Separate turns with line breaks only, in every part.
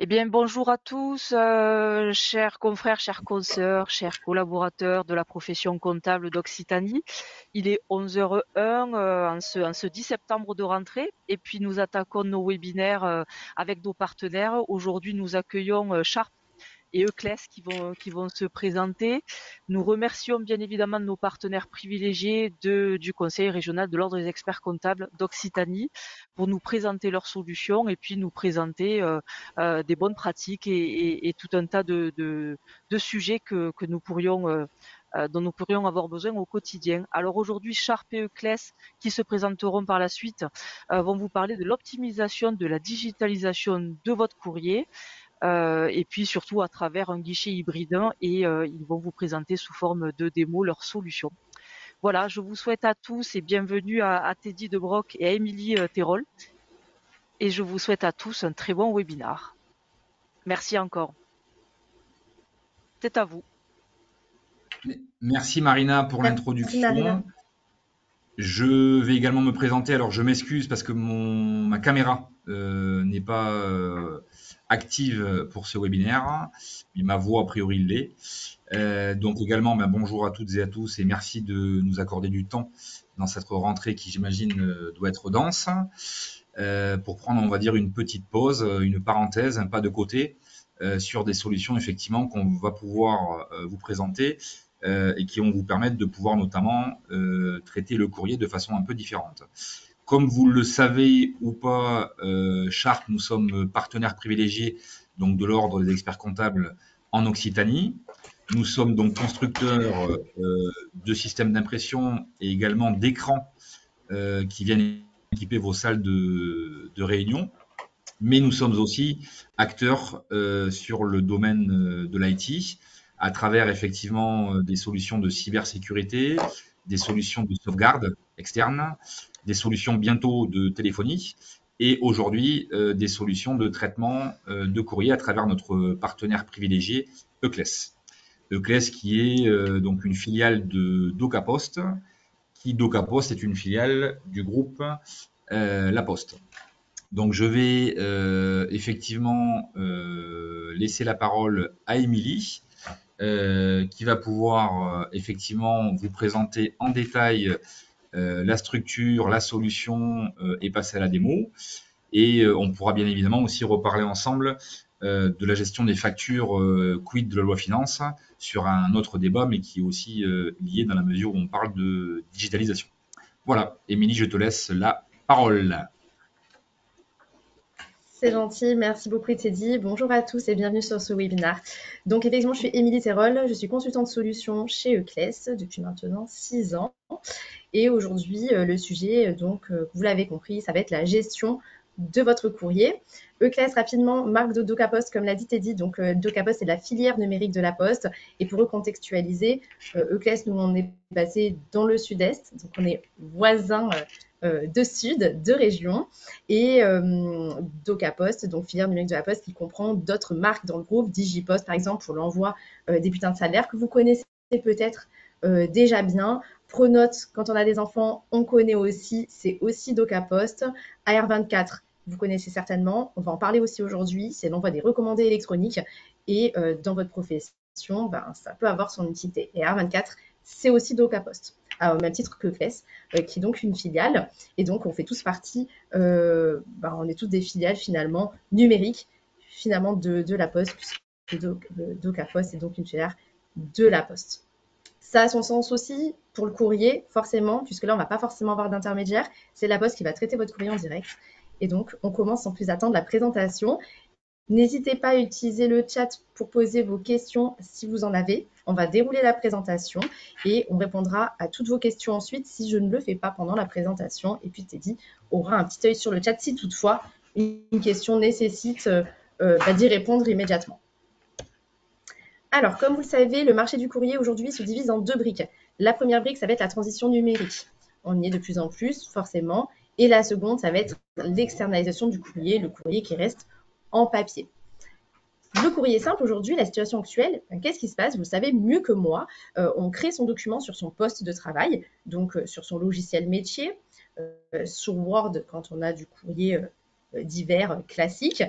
Eh bien, bonjour à tous, chers confrères, chères consoeurs, chers collaborateurs de la profession comptable d'Occitanie. Il est 11h01 en ce 10 septembre de rentrée et puis nous attaquons nos webinaires avec nos partenaires. Aujourd'hui, nous accueillons Sharp et Euclès qui vont se présenter. Nous remercions bien évidemment nos partenaires privilégiés du Conseil régional de l'Ordre des experts comptables d'Occitanie pour nous présenter leurs solutions et puis nous présenter des bonnes pratiques et tout un tas de sujets que nous pourrions dont nous pourrions avoir besoin au quotidien. Alors aujourd'hui, Sharp et Euclès, qui se présenteront par la suite, vont vous parler de l'optimisation de la digitalisation de votre courrier et puis surtout à travers un guichet hybride et ils vont vous présenter sous forme de démo leurs solutions. Voilà, je vous souhaite à tous et bienvenue à Teddy de Broc et à Émilie Terrol et je vous souhaite à tous un très bon webinar. Merci encore. C'est à vous.
Merci Marina pour
Merci Marina.
l'introduction. Je vais également me présenter. Alors je m'excuse parce que ma caméra n'est pas active pour ce webinaire, mais ma voix a priori l'est. Donc également, bonjour à toutes et à tous et merci de nous accorder du temps dans cette rentrée qui j'imagine doit être dense pour prendre, on va dire, une petite pause, une parenthèse, un pas de côté sur des solutions effectivement qu'on va pouvoir vous présenter et qui vont vous permettre de pouvoir notamment traiter le courrier de façon un peu différente. Comme vous le savez ou pas, Sharp, nous sommes partenaires privilégiés donc de l'Ordre des experts comptables en Occitanie. Nous sommes donc constructeurs de systèmes d'impression et également d'écrans qui viennent équiper vos salles de réunion. Mais nous sommes aussi acteurs sur le domaine de l'IT à travers effectivement des solutions de cybersécurité, des solutions de sauvegarde externe, des solutions bientôt de téléphonie et aujourd'hui des solutions de traitement de courrier à travers notre partenaire privilégié Euclès. Euclès qui est donc une filiale de DocaPost, qui DocaPost est une filiale du groupe La Poste. Donc je vais effectivement laisser la parole à Émilie, qui va pouvoir effectivement vous présenter en détail la structure, la solution et passer à la démo. Et on pourra bien évidemment aussi reparler ensemble de la gestion des factures quid de la loi finance sur un autre débat, mais qui est aussi lié dans la mesure où on parle de digitalisation. Voilà, Émilie, je te laisse la parole.
C'est gentil, merci beaucoup Teddy. Bonjour à tous et bienvenue sur ce webinaire. Donc effectivement, je suis Émilie Terrol, je suis consultante solution chez Euclès depuis maintenant 6 ans. Et aujourd'hui, le sujet, donc vous l'avez compris, ça va être la gestion de votre courrier. Euclès, rapidement, marque de DocaPost, comme l'a dit Teddy. Donc DocaPost, c'est la filière numérique de la Poste. Et pour recontextualiser, Euclès, nous, on est basé dans le sud-est. Donc on est voisins de sud, de région. Et DocaPost, donc filière numérique de la Poste, qui comprend d'autres marques dans le groupe, Digipost, par exemple, pour l'envoi des bulletins de salaire, que vous connaissez peut-être déjà bien. Pronote, quand on a des enfants, on connaît aussi, c'est aussi DocaPost. AR24, vous connaissez certainement, on va en parler aussi aujourd'hui, c'est l'envoi des recommandés électroniques et dans votre profession, ça peut avoir son utilité. Et AR24, c'est aussi DocaPost, au même titre que Euclès, qui est donc une filiale. Et donc, on fait tous partie, on est tous des filiales finalement numériques, finalement de la Poste, puisque DocaPost est donc une filiale de la Poste. Ça a son sens aussi pour le courrier, forcément, puisque là, on ne va pas forcément avoir d'intermédiaire. C'est la Poste qui va traiter votre courrier en direct. Et donc, on commence sans plus attendre la présentation. N'hésitez pas à utiliser le chat pour poser vos questions si vous en avez. On va dérouler la présentation et on répondra à toutes vos questions ensuite si je ne le fais pas pendant la présentation. Et puis, Teddy aura un petit œil sur le chat si toutefois une question nécessite d'y répondre immédiatement. Alors, comme vous le savez, le marché du courrier aujourd'hui se divise en 2 briques. La première brique, ça va être la transition numérique. On y est de plus en plus, forcément. Et la seconde, ça va être l'externalisation du courrier, le courrier qui reste en papier. Le courrier simple, aujourd'hui, la situation actuelle, qu'est-ce qui se passe? Vous le savez mieux que moi. On crée son document sur son poste de travail, donc sur son logiciel métier, sur Word quand on a du courrier divers classique.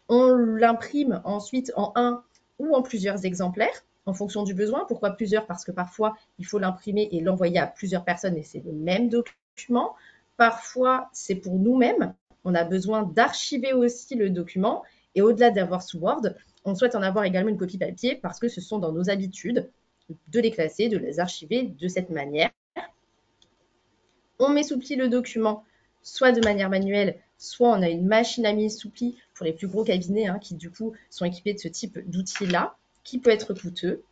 On l'imprime ensuite en un ou en plusieurs exemplaires en fonction du besoin. Pourquoi plusieurs? Parce que parfois, il faut l'imprimer et l'envoyer à plusieurs personnes et c'est le même document. Parfois, c'est pour nous-mêmes. On a besoin d'archiver aussi le document et au-delà d'avoir sous Word, on souhaite en avoir également une copie papier parce que ce sont dans nos habitudes de les classer, de les archiver de cette manière. On met sous pli le document soit de manière manuelle, soit on a une machine à mise sous pli pour les plus gros cabinets qui du coup sont équipés de ce type d'outil-là, qui peut être coûteux.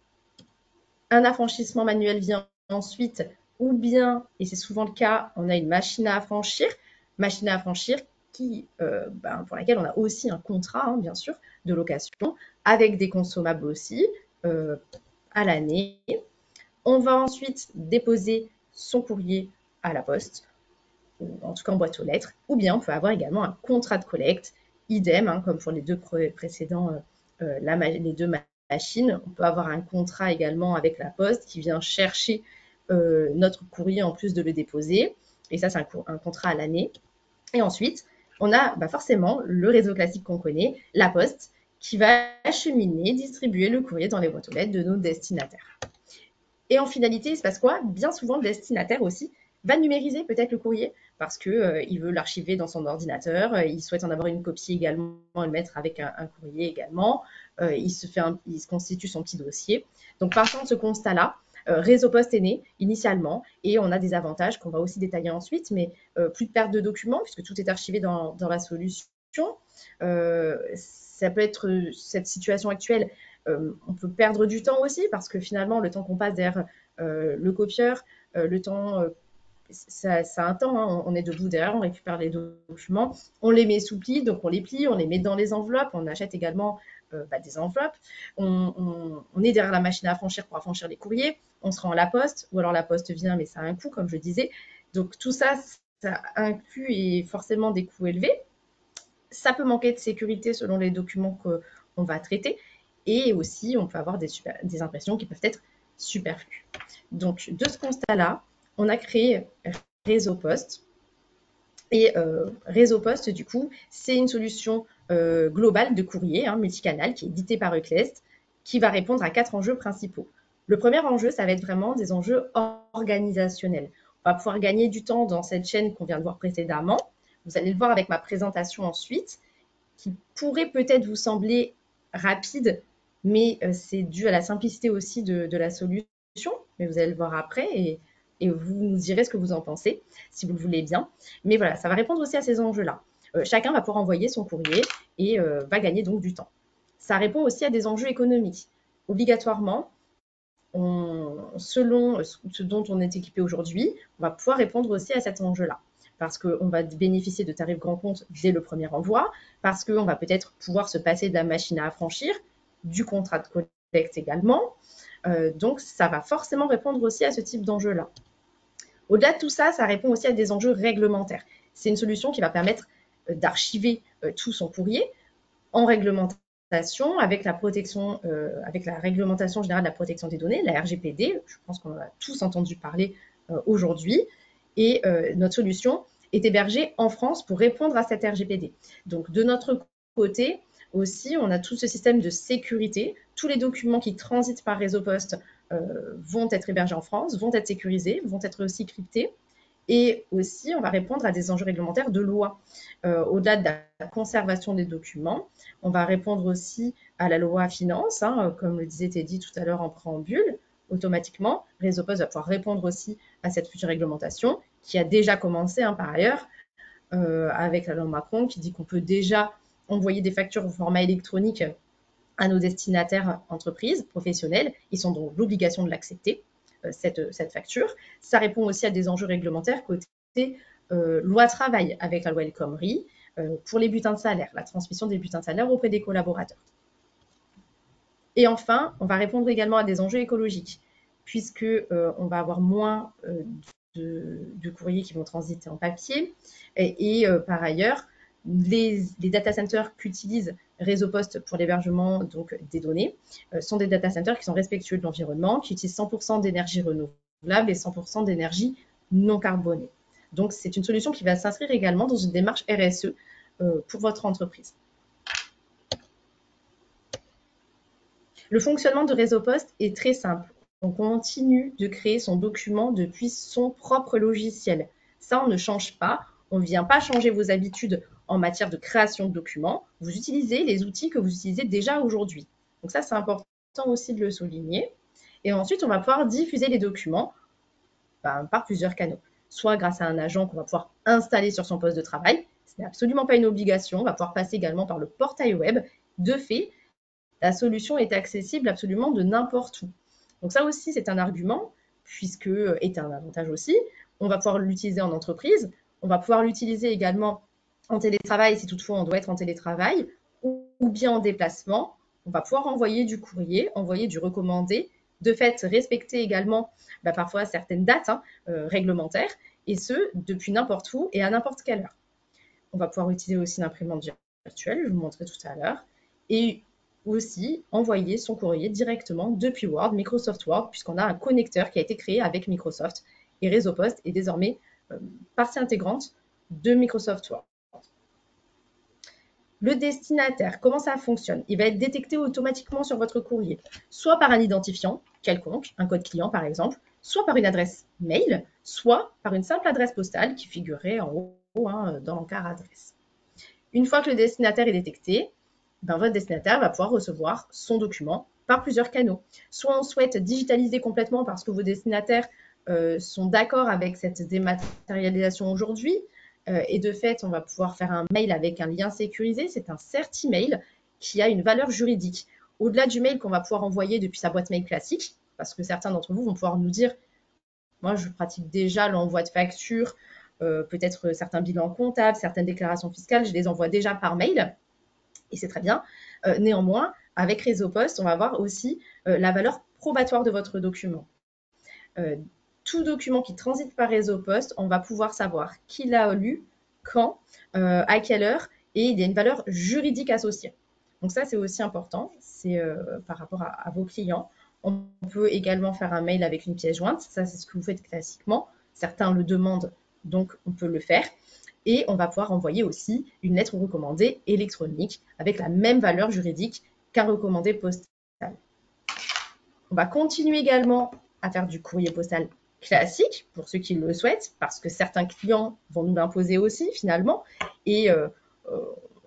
Un affranchissement manuel vient ensuite, ou bien, et c'est souvent le cas, on a une machine à affranchir qui, pour laquelle on a aussi un contrat, bien sûr, de location, avec des consommables aussi, à l'année. On va ensuite déposer son courrier à la poste, ou en tout cas en boîte aux lettres, ou bien on peut avoir également un contrat de collecte, idem, comme pour les deux précédents, les deux machines. On peut avoir un contrat également avec la poste qui vient chercher notre courrier en plus de le déposer, et ça c'est un contrat à l'année. Et ensuite, on a forcément le réseau classique qu'on connaît, la poste, qui va acheminer, distribuer le courrier dans les boîtes aux lettres de nos destinataires. Et en finalité, il se passe quoi? Bien souvent, le destinataire aussi va numériser peut-être le courrier parce qu'il veut l'archiver dans son ordinateur, il souhaite en avoir une copie également et le mettre avec un courrier également, il se constitue son petit dossier. Donc partant de ce constat-là, Réseau Poste est né initialement et on a des avantages qu'on va aussi détailler ensuite, mais plus de perte de documents puisque tout est archivé dans la solution. Ça peut être cette situation actuelle. On peut perdre du temps aussi parce que finalement, le temps qu'on passe derrière le copieur, le temps, ça a un temps. On est debout derrière, on récupère les documents, on les met sous pli, donc on les plie, on les met dans les enveloppes, on achète également des enveloppes. On est derrière la machine à affranchir pour affranchir les courriers, on se rend à la poste, ou alors la poste vient, mais ça a un coût, comme je disais. Donc tout ça, ça inclut et forcément des coûts élevés. Ça peut manquer de sécurité selon les documents qu'on va traiter. Et aussi, on peut avoir des impressions qui peuvent être superflues. Donc, de ce constat-là, on a créé Réseau Poste. Et Réseau Poste, du coup, c'est une solution globale de courrier multicanal qui est éditée par Euclest, qui va répondre à 4 enjeux principaux. Le premier enjeu, ça va être vraiment des enjeux organisationnels. On va pouvoir gagner du temps dans cette chaîne qu'on vient de voir précédemment. Vous allez le voir avec ma présentation ensuite, qui pourrait peut-être vous sembler rapide, mais c'est dû à la simplicité aussi de la solution. Mais vous allez le voir après et vous nous direz ce que vous en pensez, si vous le voulez bien. Mais voilà, ça va répondre aussi à ces enjeux-là. Chacun va pouvoir envoyer son courrier et va gagner donc du temps. Ça répond aussi à des enjeux économiques. Obligatoirement, selon ce dont on est équipé aujourd'hui, on va pouvoir répondre aussi à cet enjeu-là. Parce qu'on va bénéficier de tarifs grand compte dès le premier envoi, parce qu'on va peut-être pouvoir se passer de la machine à affranchir, du contrat de collecte également. Donc, ça va forcément répondre aussi à ce type d'enjeu-là. Au-delà de tout ça, ça répond aussi à des enjeux réglementaires. C'est une solution qui va permettre d'archiver tout son courrier en réglementation avec la protection, avec la réglementation générale de la protection des données, la RGPD. Je pense qu'on en a tous entendu parler aujourd'hui. Et notre solution est hébergée en France pour répondre à cette RGPD. Donc, de notre côté aussi, on a tout ce système de sécurité. Tous les documents qui transitent par Réseau Poste vont être hébergés en France, vont être sécurisés, vont être aussi cryptés. Et aussi, on va répondre à des enjeux réglementaires de loi. Au-delà de la conservation des documents, on va répondre aussi à la loi finance, comme le disait Teddy tout à l'heure en préambule. Automatiquement, Réseau Poste va pouvoir répondre aussi à cette future réglementation qui a déjà commencé par ailleurs avec la loi Macron qui dit qu'on peut déjà envoyer des factures au format électronique à nos destinataires entreprises professionnelles. Ils ont donc l'obligation de l'accepter, cette facture. Ça répond aussi à des enjeux réglementaires côté loi travail avec la loi El Khomri pour les bulletins de salaire, la transmission des bulletins de salaire auprès des collaborateurs. Et enfin, on va répondre également à des enjeux écologiques, puisque on va avoir moins de courriers qui vont transiter en papier. Et par ailleurs, les data centers qu'utilise Réseau Poste pour l'hébergement donc, des données sont des data centers qui sont respectueux de l'environnement, qui utilisent 100% d'énergie renouvelable et 100% d'énergie non carbonée. Donc, c'est une solution qui va s'inscrire également dans une démarche RSE pour votre entreprise. Le fonctionnement de Réseau Poste est très simple. On continue de créer son document depuis son propre logiciel. Ça, on ne change pas. On ne vient pas changer vos habitudes en matière de création de documents. Vous utilisez les outils que vous utilisez déjà aujourd'hui. Donc ça, c'est important aussi de le souligner. Et ensuite, on va pouvoir diffuser les documents par plusieurs canaux. Soit grâce à un agent qu'on va pouvoir installer sur son poste de travail. Ce n'est absolument pas une obligation. On va pouvoir passer également par le portail web. De fait, la solution est accessible absolument de n'importe où. Donc ça aussi, c'est un argument, puisque est un avantage aussi. On va pouvoir l'utiliser en entreprise. On va pouvoir l'utiliser également en télétravail, si toutefois on doit être en télétravail, ou bien en déplacement. On va pouvoir envoyer du courrier, envoyer du recommandé, de fait respecter également parfois certaines dates réglementaires, et ce, depuis n'importe où et à n'importe quelle heure. On va pouvoir utiliser aussi l'imprimante virtuelle, je vous montrerai tout à l'heure, et aussi envoyer son courrier directement depuis Word, Microsoft Word, puisqu'on a un connecteur qui a été créé avec Microsoft, et Réseau Poste est désormais partie intégrante de Microsoft Word. Le destinataire, comment ça fonctionne? Il va être détecté automatiquement sur votre courrier, soit par un identifiant quelconque, un code client par exemple, soit par une adresse mail, soit par une simple adresse postale qui figurerait en haut dans l'encart adresse. Une fois que le destinataire est détecté, votre destinataire va pouvoir recevoir son document par plusieurs canaux. Soit on souhaite digitaliser complètement parce que vos destinataires sont d'accord avec cette dématérialisation aujourd'hui, et de fait, on va pouvoir faire un mail avec un lien sécurisé. C'est un CertiMail qui a une valeur juridique. Au-delà du mail qu'on va pouvoir envoyer depuis sa boîte mail classique, parce que certains d'entre vous vont pouvoir nous dire « Moi, je pratique déjà l'envoi de factures, peut-être certains bilans comptables, certaines déclarations fiscales, je les envoie déjà par mail. » Et c'est très bien. Néanmoins, avec Réseau Poste, on va voir aussi la valeur probatoire de votre document. Tout document qui transite par Réseau Poste, on va pouvoir savoir qui l'a lu, quand, à quelle heure, et il y a une valeur juridique associée. Donc ça, c'est aussi important, c'est par rapport à vos clients. On peut également faire un mail avec une pièce jointe, ça c'est ce que vous faites classiquement. Certains le demandent, donc on peut le faire. Et on va pouvoir envoyer aussi une lettre recommandée électronique avec la même valeur juridique qu'un recommandé postal. On va continuer également à faire du courrier postal classique, pour ceux qui le souhaitent, parce que certains clients vont nous l'imposer aussi, finalement. Et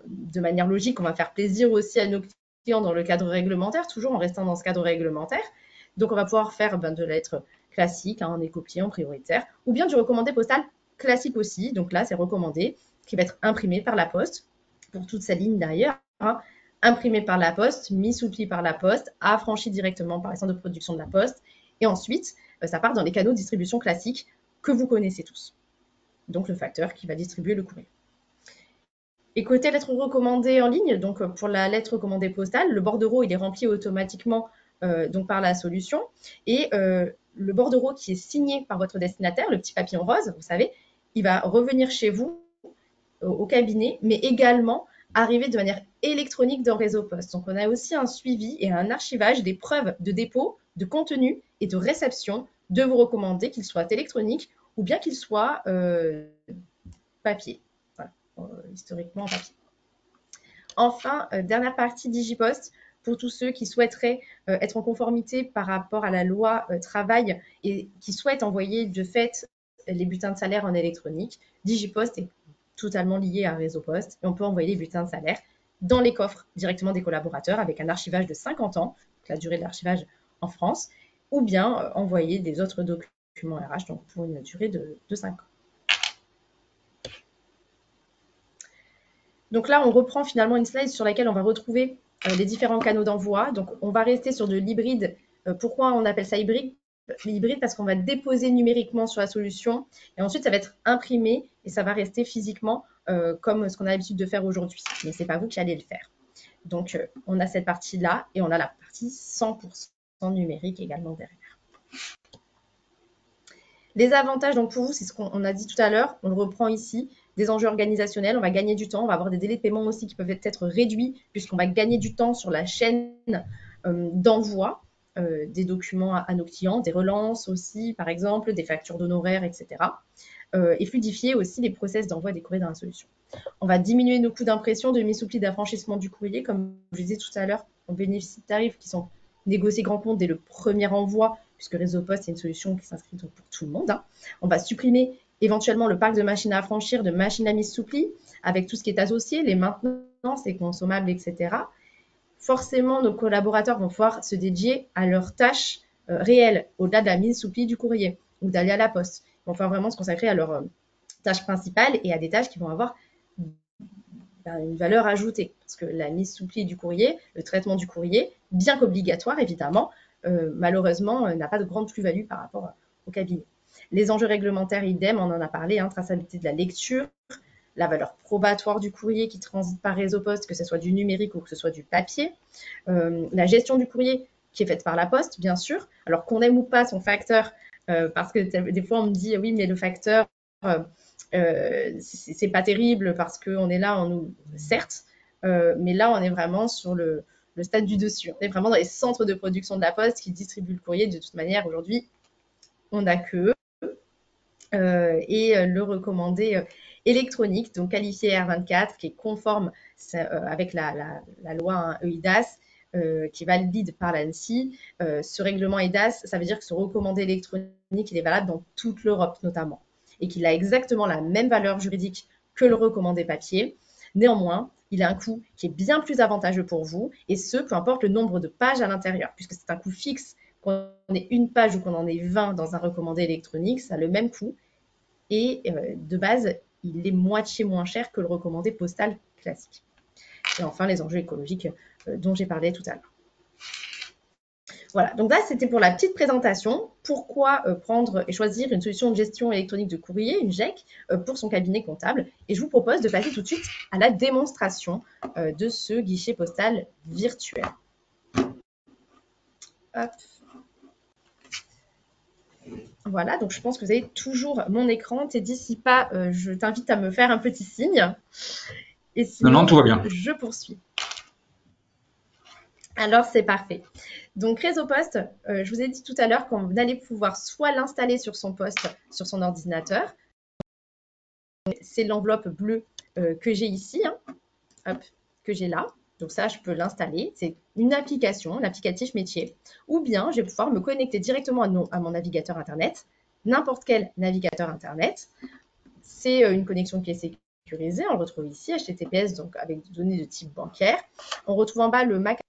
de manière logique, on va faire plaisir aussi à nos clients dans le cadre réglementaire, toujours en restant dans ce cadre réglementaire. Donc, on va pouvoir faire de la lettre classique, en écopier, en prioritaire, ou bien du recommandé postal classique aussi. Donc là, c'est recommandé, qui va être imprimé par la poste, pour toute sa ligne derrière, imprimé par la poste, mis sous pli par la poste, affranchi directement par les centres de production de la poste, et ensuite, ça part dans les canaux de distribution classiques que vous connaissez tous. Donc, le facteur qui va distribuer le courrier. Et côté lettre recommandée en ligne, donc pour la lettre recommandée postale, le bordereau, il est rempli automatiquement donc par la solution. Et le bordereau qui est signé par votre destinataire, le petit papillon rose, vous savez, il va revenir chez vous au cabinet, mais également arriver de manière électronique dans Réseau Poste. Donc, on a aussi un suivi et un archivage des preuves de dépôt, de contenu et de réception de vos recommandés, qu'ils soient électroniques ou bien qu'ils soient papier. Voilà, historiquement papier. Enfin, dernière partie DigiPost, pour tous ceux qui souhaiteraient être en conformité par rapport à la loi travail et qui souhaitent envoyer de fait les bulletins de salaire en électronique, DigiPost est totalement lié à Réseau Poste et on peut envoyer les bulletins de salaire dans les coffres directement des collaborateurs avec un archivage de 50 ans, la durée de l'archivage en France, ou bien envoyer des autres documents RH donc pour une durée de 5 ans. Donc là, on reprend finalement une slide sur laquelle on va retrouver les différents canaux d'envoi. Donc, on va rester sur de l'hybride. Pourquoi on appelle ça hybride? Hybride parce qu'on va déposer numériquement sur la solution et ensuite, ça va être imprimé et ça va rester physiquement comme ce qu'on a l'habitude de faire aujourd'hui. Mais ce n'est pas vous qui allez le faire. Donc, on a cette partie-là et on a la partie 100% numérique également derrière. Les avantages, donc pour vous, c'est ce qu'on a dit tout à l'heure, on le reprend ici, des enjeux organisationnels, on va gagner du temps, on va avoir des délais de paiement aussi qui peuvent être réduits puisqu'on va gagner du temps sur la chaîne d'envoi des documents à nos clients, des relances aussi, par exemple, des factures d'honoraires, etc. Et fluidifier aussi les process d'envoi des courriers dans la solution. On va diminuer nos coûts d'impression, de mise sous pli d'affranchissement du courrier. Comme je disais tout à l'heure, on bénéficie de tarifs qui sont négocier grand compte dès le premier envoi, puisque Réseau Poste, c'est une solution qui s'inscrit donc pour tout le monde. On va supprimer éventuellement le parc de machines à affranchir, de machines à mise sous pli, avec tout ce qui est associé, les maintenances, les consommables, etc. Forcément, nos collaborateurs vont pouvoir se dédier à leurs tâches réelles, au-delà de la mise sous pli du courrier ou d'aller à la poste. Ils vont pouvoir vraiment se consacrer à leurs tâches principales et à des tâches qui vont avoir une valeur ajoutée. Parce que la mise sous pli du courrier, le traitement du courrier, bien qu'obligatoire évidemment, malheureusement, n'a pas de grande plus-value par rapport au cabinet. Les enjeux réglementaires, idem, on en a parlé, traçabilité de la lecture, la valeur probatoire du courrier qui transite par Réseau Poste, que ce soit du numérique ou que ce soit du papier, la gestion du courrier qui est faite par la poste, bien sûr, alors qu'on aime ou pas son facteur, parce que des fois on me dit oui, mais le facteur, c'est pas terrible parce qu'on est là, certes, mais là on est vraiment sur le stade du dessus. On est vraiment dans les centres de production de la poste qui distribuent le courrier. De toute manière, aujourd'hui, on n'a que et le recommandé électronique, donc qualifié R24, qui est conforme avec la loi EIDAS, qui est valide par l'ANSSI. Ce règlement EIDAS, ça veut dire que ce recommandé électronique, il est valable dans toute l'Europe notamment, et qu'il a exactement la même valeur juridique que le recommandé papier. Néanmoins, il a un coût qui est bien plus avantageux pour vous, et ce, peu importe le nombre de pages à l'intérieur, puisque c'est un coût fixe. Qu'on ait une page ou qu'on en ait 20 dans un recommandé électronique, ça a le même coût. Et de base, il est moitié moins cher que le recommandé postal classique. Et enfin, les enjeux écologiques dont j'ai parlé tout à l'heure. Voilà, donc là, c'était pour la petite présentation. Pourquoi prendre et choisir une solution de gestion électronique de courrier, une GEC, pour son cabinet comptable. Et je vous propose de passer tout de suite à la démonstration de ce guichet postal virtuel. Hop. Voilà, donc je pense que vous avez toujours mon écran. Teddy, si pas, je t'invite à me faire un petit signe. Et sinon,
non, tout va bien.
Je poursuis. Alors, c'est parfait. Donc, Réseau Poste, je vous ai dit tout à l'heure qu'on allait pouvoir soit l'installer sur son poste, sur son ordinateur. C'est l'enveloppe bleue que j'ai ici, hop, que j'ai là. Donc ça, je peux l'installer. C'est une application, l'applicatif métier. Ou bien, je vais pouvoir me connecter directement à mon navigateur Internet, n'importe quel navigateur Internet. C'est une connexion qui est sécurisée. On le retrouve ici, HTTPS, donc avec des données de type bancaire. On retrouve en bas le Mac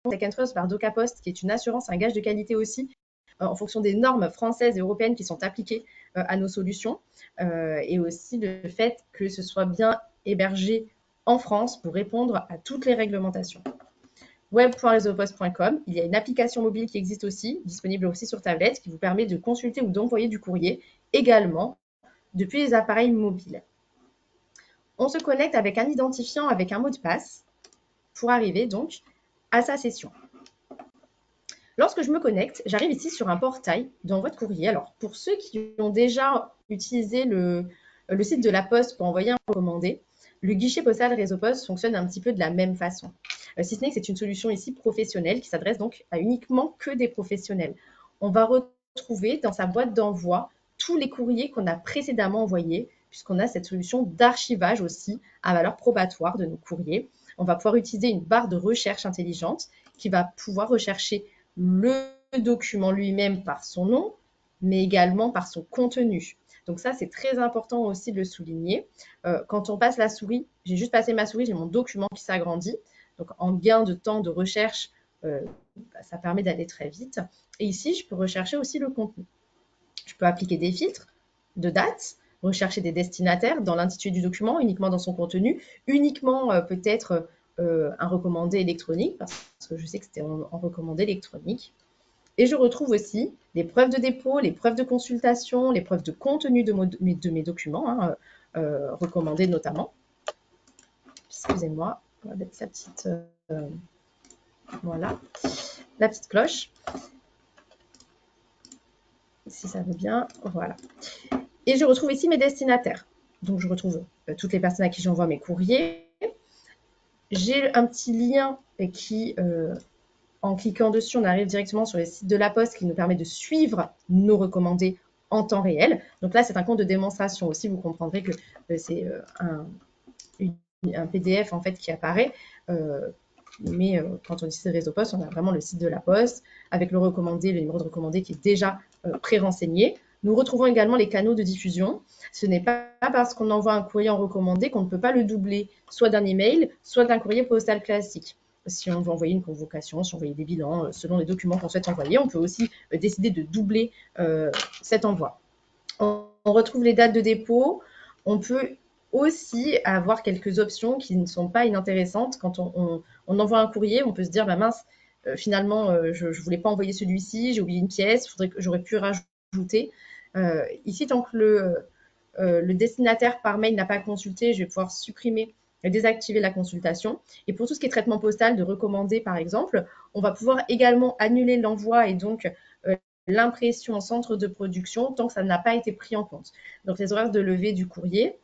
Tech & Trust par DocaPost, qui est une assurance, un gage de qualité aussi, en fonction des normes françaises et européennes qui sont appliquées à nos solutions. Et aussi le fait que ce soit bien hébergé en France pour répondre à toutes les réglementations. web.reseaupost.com, il y a une application mobile qui existe aussi, disponible aussi sur tablette, qui vous permet de consulter ou d'envoyer du courrier également depuis les appareils mobiles. On se connecte avec un identifiant, avec un mot de passe, pour arriver donc à sa session. Lorsque je me connecte, j'arrive ici sur un portail d'envoi de courrier. Alors, pour ceux qui ont déjà utilisé le site de la Poste pour envoyer un recommandé, le guichet postal Réseau Poste fonctionne un petit peu de la même façon. Si ce n'est que c'est une solution ici professionnelle qui s'adresse donc à uniquement que des professionnels. On va retrouver dans sa boîte d'envoi tous les courriers qu'on a précédemment envoyés, puisqu'on a cette solution d'archivage aussi à valeur probatoire de nos courriers. On va pouvoir utiliser une barre de recherche intelligente qui va pouvoir rechercher le document lui-même par son nom, mais également par son contenu. Donc ça, c'est très important aussi de le souligner. Quand on passe la souris, j'ai juste passé ma souris, j'ai mon document qui s'agrandit. Donc en gain de temps de recherche, ça permet d'aller très vite. Et ici, je peux rechercher aussi le contenu. Je peux appliquer des filtres de date, rechercher des destinataires dans l'intitulé du document, uniquement dans son contenu, uniquement peut-être un recommandé électronique, parce que je sais que c'était en recommandé électronique. Et je retrouve aussi les preuves de dépôt, les preuves de consultation, les preuves de contenu de mes documents, recommandés notamment. Excusez-moi, on va mettre sa petite... voilà, la petite cloche. Si ça veut bien, voilà. Et je retrouve ici mes destinataires. Donc, je retrouve toutes les personnes à qui j'envoie mes courriers. J'ai un petit lien qui, en cliquant dessus, on arrive directement sur le site de la Poste qui nous permet de suivre nos recommandés en temps réel. Donc là, c'est un compte de démonstration aussi. Vous comprendrez que c'est un PDF en fait qui apparaît Mais quand on utilise Réseau-Post, on a vraiment le site de la Poste avec le recommandé, le numéro de recommandé qui est déjà pré-renseigné. Nous retrouvons également les canaux de diffusion. Ce n'est pas parce qu'on envoie un courrier en recommandé qu'on ne peut pas le doubler, soit d'un email, soit d'un courrier postal classique. Si on veut envoyer une convocation, si on veut envoyer des bilans, selon les documents qu'on souhaite envoyer, on peut aussi décider de doubler cet envoi. On retrouve les dates de dépôt. On peut aussi avoir quelques options qui ne sont pas inintéressantes. Quand on envoie un courrier, on peut se dire, bah mince, finalement, je ne voulais pas envoyer celui-ci, j'ai oublié une pièce, j'aurais pu rajouter. Ici, tant que le destinataire par mail n'a pas consulté, je vais pouvoir supprimer et désactiver la consultation. Et pour tout ce qui est traitement postal, de recommander par exemple, on va pouvoir également annuler l'envoi et donc l'impression en centre de production tant que ça n'a pas été pris en compte. Donc les horaires de levée du courrier,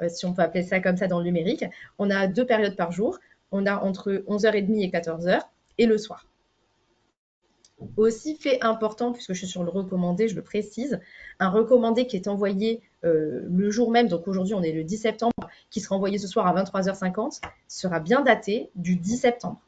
si on peut appeler ça comme ça dans le numérique, on a 2 périodes par jour. On a entre 11h30 et 14h et le soir. Aussi fait important, puisque je suis sur le recommandé, je le précise, un recommandé qui est envoyé le jour même, donc aujourd'hui on est le 10 septembre, qui sera envoyé ce soir à 23h50, sera bien daté du 10 septembre.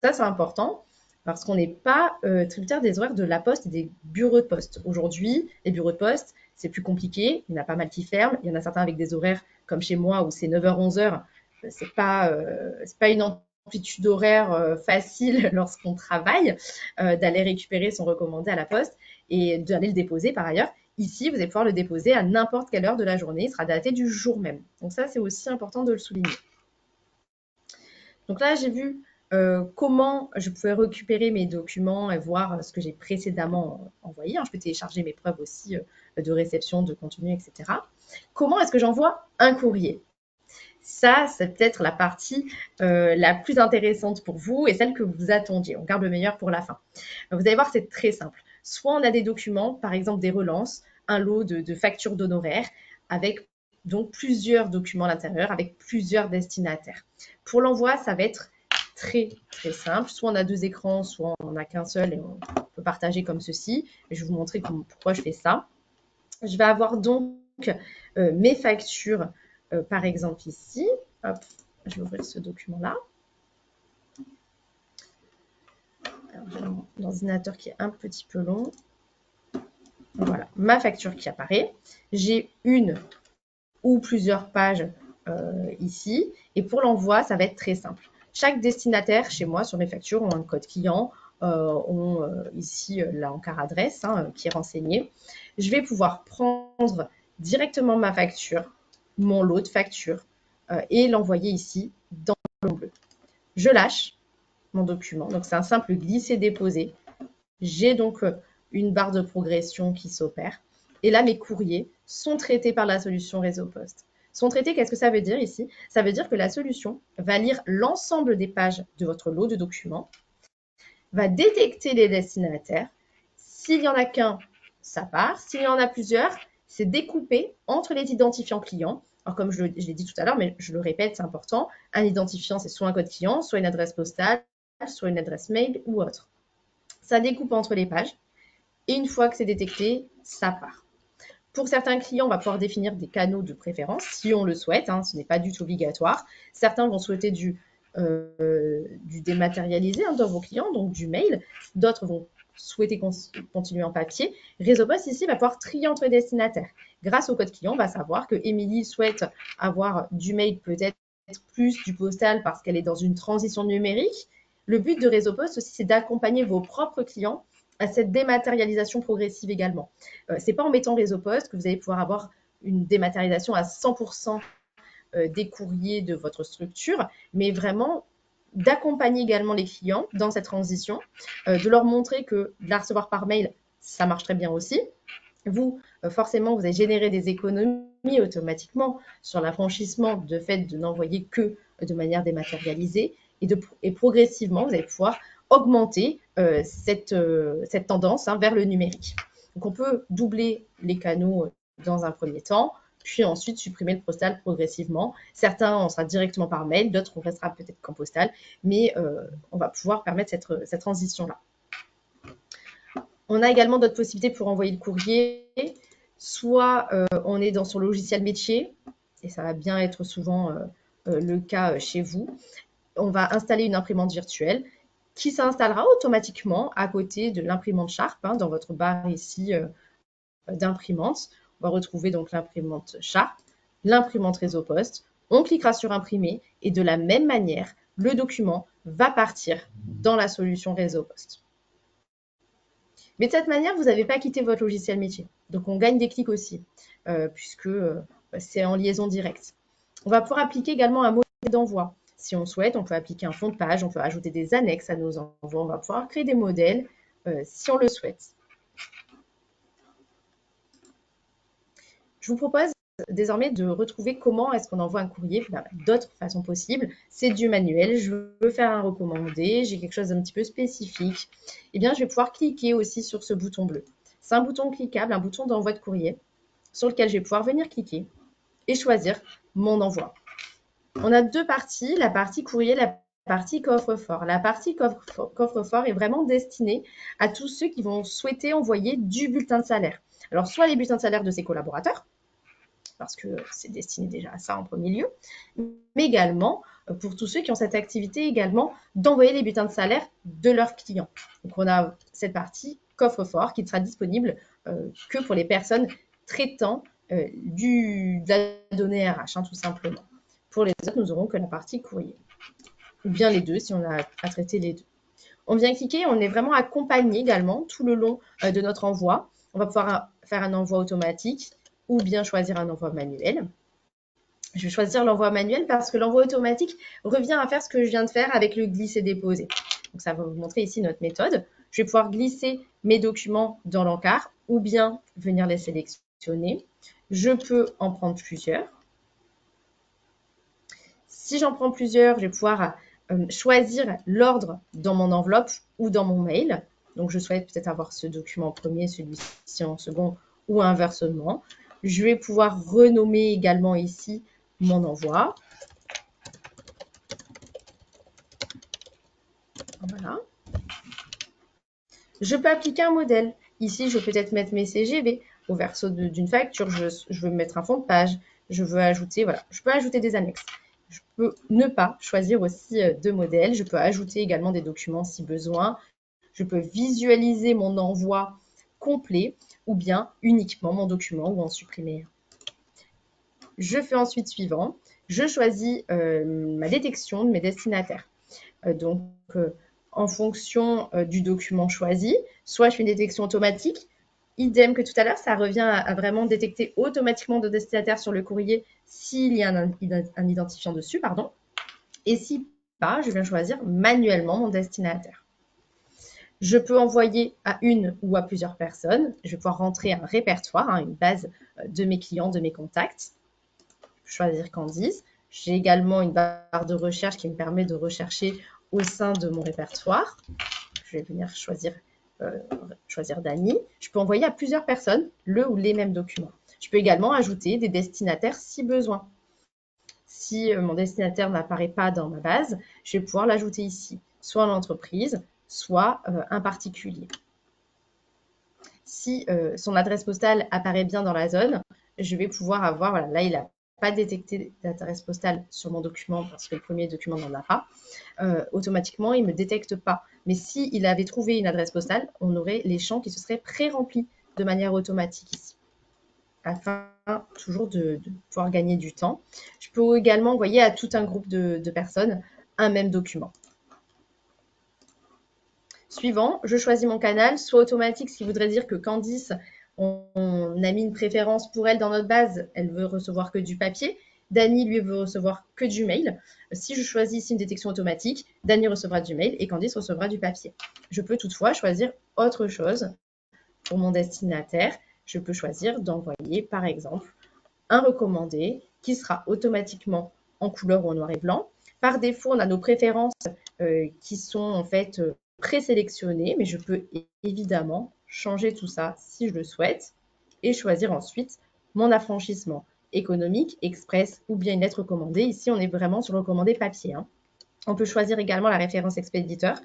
Ça c'est important parce qu'on n'est pas tributaire des horaires de la poste et des bureaux de poste. Aujourd'hui, les bureaux de poste, c'est plus compliqué, il y en a pas mal qui ferment, il y en a certains avec des horaires comme chez moi où c'est 9h-11h, c'est pas une amplitude horaire facile lorsqu'on travaille d'aller récupérer son recommandé à la poste et d'aller le déposer par ailleurs. Ici, vous allez pouvoir le déposer à n'importe quelle heure de la journée, il sera daté du jour même. Donc ça, c'est aussi important de le souligner. Donc là, j'ai vu comment je pouvais récupérer mes documents et voir ce que j'ai précédemment envoyé. Je peux télécharger mes preuves aussi de réception, de contenu, etc. Comment est-ce que j'envoie un courrier ? Ça, c'est peut-être la partie la plus intéressante pour vous et celle que vous attendiez. On garde le meilleur pour la fin. Vous allez voir, c'est très simple. Soit on a des documents, par exemple des relances, un lot de factures d'honoraires avec donc plusieurs documents à l'intérieur avec plusieurs destinataires. Pour l'envoi, ça va être très simple. Soit on a 2 écrans, soit on n'a qu'un seul et on peut partager comme ceci. Et je vais vous montrer pourquoi je fais ça. Je vais avoir donc mes factures, par exemple ici. Hop, je vais ouvrir ce document-là. J'ai mon ordinateur qui est un petit peu long. Voilà, ma facture qui apparaît. J'ai une ou plusieurs pages ici. Et pour l'envoi, ça va être très simple. Chaque destinataire, chez moi, sur mes factures, ont un code client, ont ici l'encart adresse qui est renseigné. Je vais pouvoir prendre directement ma facture, mon lot de factures, et l'envoyer ici dans le bleu. Je lâche mon document. Donc, c'est un simple glisser-déposer. J'ai donc une barre de progression qui s'opère. Et là, mes courriers sont traités par la solution Réseau-Post. Sont traités, qu'est-ce que ça veut dire ici? Ça veut dire que la solution va lire l'ensemble des pages de votre lot de documents, va détecter les destinataires. S'il n'y en a qu'un, ça part. S'il y en a plusieurs, c'est découpé entre les identifiants clients. Alors, comme je l'ai dit tout à l'heure, mais je le répète, c'est important, un identifiant, c'est soit un code client, soit une adresse postale, soit une adresse mail ou autre. Ça découpe entre les pages. Et une fois que c'est détecté, ça part. Pour certains clients, on va pouvoir définir des canaux de préférence si on le souhaite. Ce n'est pas du tout obligatoire. Certains vont souhaiter du dématérialisé dans vos clients, donc du mail. D'autres vont souhaiter continuer en papier. Réseau-Post ici va pouvoir trier entre les destinataires. Grâce au code client, on va savoir que Émilie souhaite avoir du mail, peut-être plus du postal parce qu'elle est dans une transition numérique. Le but de Réseau-Post aussi, c'est d'accompagner vos propres clients à cette dématérialisation progressive également. Ce n'est pas en mettant Réseau-Post que vous allez pouvoir avoir une dématérialisation à 100% des courriers de votre structure, mais vraiment d'accompagner également les clients dans cette transition, de leur montrer que de la recevoir par mail, ça marche très bien aussi. Vous, forcément, vous allez générer des économies automatiquement sur l'affranchissement de fait de n'envoyer que de manière dématérialisée et progressivement, vous allez pouvoir augmenter cette tendance vers le numérique. Donc, on peut doubler les canaux dans un premier temps, puis ensuite supprimer le postal progressivement. Certains, on sera directement par mail, d'autres, on restera peut-être qu'en postal, mais on va pouvoir permettre cette transition-là. On a également d'autres possibilités pour envoyer le courrier. Soit on est dans son logiciel métier, et ça va bien être souvent le cas chez vous. on va installer une imprimante virtuelle qui s'installera automatiquement à côté de l'imprimante Sharp, hein, dans votre barre ici d'imprimante. On va retrouver donc l'imprimante Sharp, l'imprimante réseau poste. On cliquera sur imprimer et de la même manière, le document va partir dans la solution réseau poste. Mais de cette manière, vous n'avez pas quitté votre logiciel métier. Donc, on gagne des clics aussi, puisque c'est en liaison directe. On va pouvoir appliquer également un modèle d'envoi. Si on souhaite, on peut appliquer un fond de page, on peut ajouter des annexes à nos envois, on va pouvoir créer des modèles si on le souhaite. Je vous propose désormais de retrouver comment est-ce qu'on envoie un courrier. D'autres façons possibles. C'est du manuel. Je veux faire un recommandé. J'ai quelque chose d'un petit peu spécifique. Eh bien, je vais pouvoir cliquer aussi sur ce bouton bleu. C'est un bouton cliquable, un bouton d'envoi de courrier sur lequel je vais pouvoir venir cliquer et choisir mon envoi. On a deux parties, la partie courrier, la partie coffre-fort. La partie coffre-fort est vraiment destinée à tous ceux qui vont souhaiter envoyer du bulletin de salaire. Alors, soit les bulletins de salaire de ses collaborateurs, parce que c'est destiné déjà à ça en premier lieu, mais également pour tous ceux qui ont cette activité également d'envoyer les bulletins de salaire de leurs clients. Donc, on a cette partie coffre-fort qui ne sera disponible que pour les personnes traitant de la donnée RH, hein, tout simplement. Pour les autres, nous n'aurons que la partie courrier. Ou bien les deux, si on a à traiter les deux. On vient cliquer, on est vraiment accompagné également tout le long de notre envoi. On va pouvoir faire un envoi automatique ou bien choisir un envoi manuel. Je vais choisir l'envoi manuel parce que l'envoi automatique revient à faire ce que je viens de faire avec le glisser-déposer. Donc, ça va vous montrer ici notre méthode. Je vais pouvoir glisser mes documents dans l'encart ou bien venir les sélectionner. Je peux en prendre plusieurs. Si j'en prends plusieurs, je vais pouvoir choisir l'ordre dans mon enveloppe ou dans mon mail. Donc, je souhaite peut-être avoir ce document en premier, celui-ci en second ou inversement. Je vais pouvoir renommer également ici mon envoi. Voilà. Je peux appliquer un modèle. Ici, je peux peut-être mettre mes CGV au verso d'une facture. Je veux mettre un fond de page. Je veux ajouter, voilà, je peux ajouter des annexes. Je peux ne pas choisir aussi de modèles. Je peux ajouter également des documents si besoin. Je peux visualiser mon envoi complet ou bien uniquement mon document ou en supprimer. Je fais ensuite suivant. Je choisis ma détection de mes destinataires. En fonction du document choisi, soit je fais une détection automatique. Idem que tout à l'heure, ça revient à vraiment détecter automatiquement de destinataire sur le courrier s'il y a un identifiant dessus, pardon. Et si pas, je viens choisir manuellement mon destinataire. Je peux envoyer à une ou à plusieurs personnes. Je vais pouvoir rentrer un répertoire, hein, une base de mes clients, de mes contacts. Choisir Candice. J'ai également une barre de recherche qui me permet de rechercher au sein de mon répertoire. Je vais venir choisir Dany. Je peux envoyer à plusieurs personnes le ou les mêmes documents. Je peux également ajouter des destinataires si besoin. Si mon destinataire n'apparaît pas dans ma base, je vais pouvoir l'ajouter ici, soit l'entreprise, soit un particulier. Si son adresse postale apparaît bien dans la zone, je vais pouvoir avoir, voilà, là il n'a pas détecté d'adresse postale sur mon document parce que le premier document n'en a pas. Automatiquement, il ne me détecte pas. Mais s'il avait trouvé une adresse postale, on aurait les champs qui se seraient pré-remplis de manière automatique ici, afin toujours de pouvoir gagner du temps. Je peux également envoyer à tout un groupe de personnes un même document. Suivant, je choisis mon canal, soit automatique, ce qui voudrait dire que Candice, on a mis une préférence pour elle dans notre base, elle veut recevoir que du papier. Dany, lui, veut recevoir que du mail. Si je choisis ici une détection automatique, Dany recevra du mail et Candice recevra du papier. Je peux toutefois choisir autre chose pour mon destinataire. Je peux choisir d'envoyer, par exemple, un recommandé qui sera automatiquement en couleur ou en noir et blanc. Par défaut, on a nos préférences qui sont en fait présélectionnées, mais je peux évidemment changer tout ça si je le souhaite et choisir ensuite mon affranchissement économique, express ou bien une lettre recommandée. Ici, on est vraiment sur le recommandé papier. Hein. On peut choisir également la référence expéditeur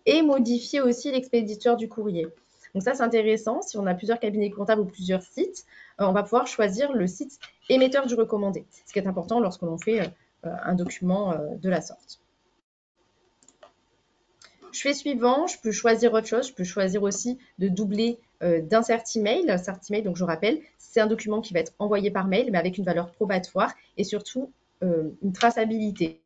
et modifier aussi l'expéditeur du courrier. Donc ça, c'est intéressant. Si on a plusieurs cabinets comptables ou plusieurs sites, on va pouvoir choisir le site émetteur du recommandé. Ce qui est important lorsque l'on fait un document de la sorte. Je fais suivant, je peux choisir autre chose, je peux choisir aussi de doubler d'insert email. Insert email, donc je rappelle, c'est un document qui va être envoyé par mail, mais avec une valeur probatoire et surtout une traçabilité.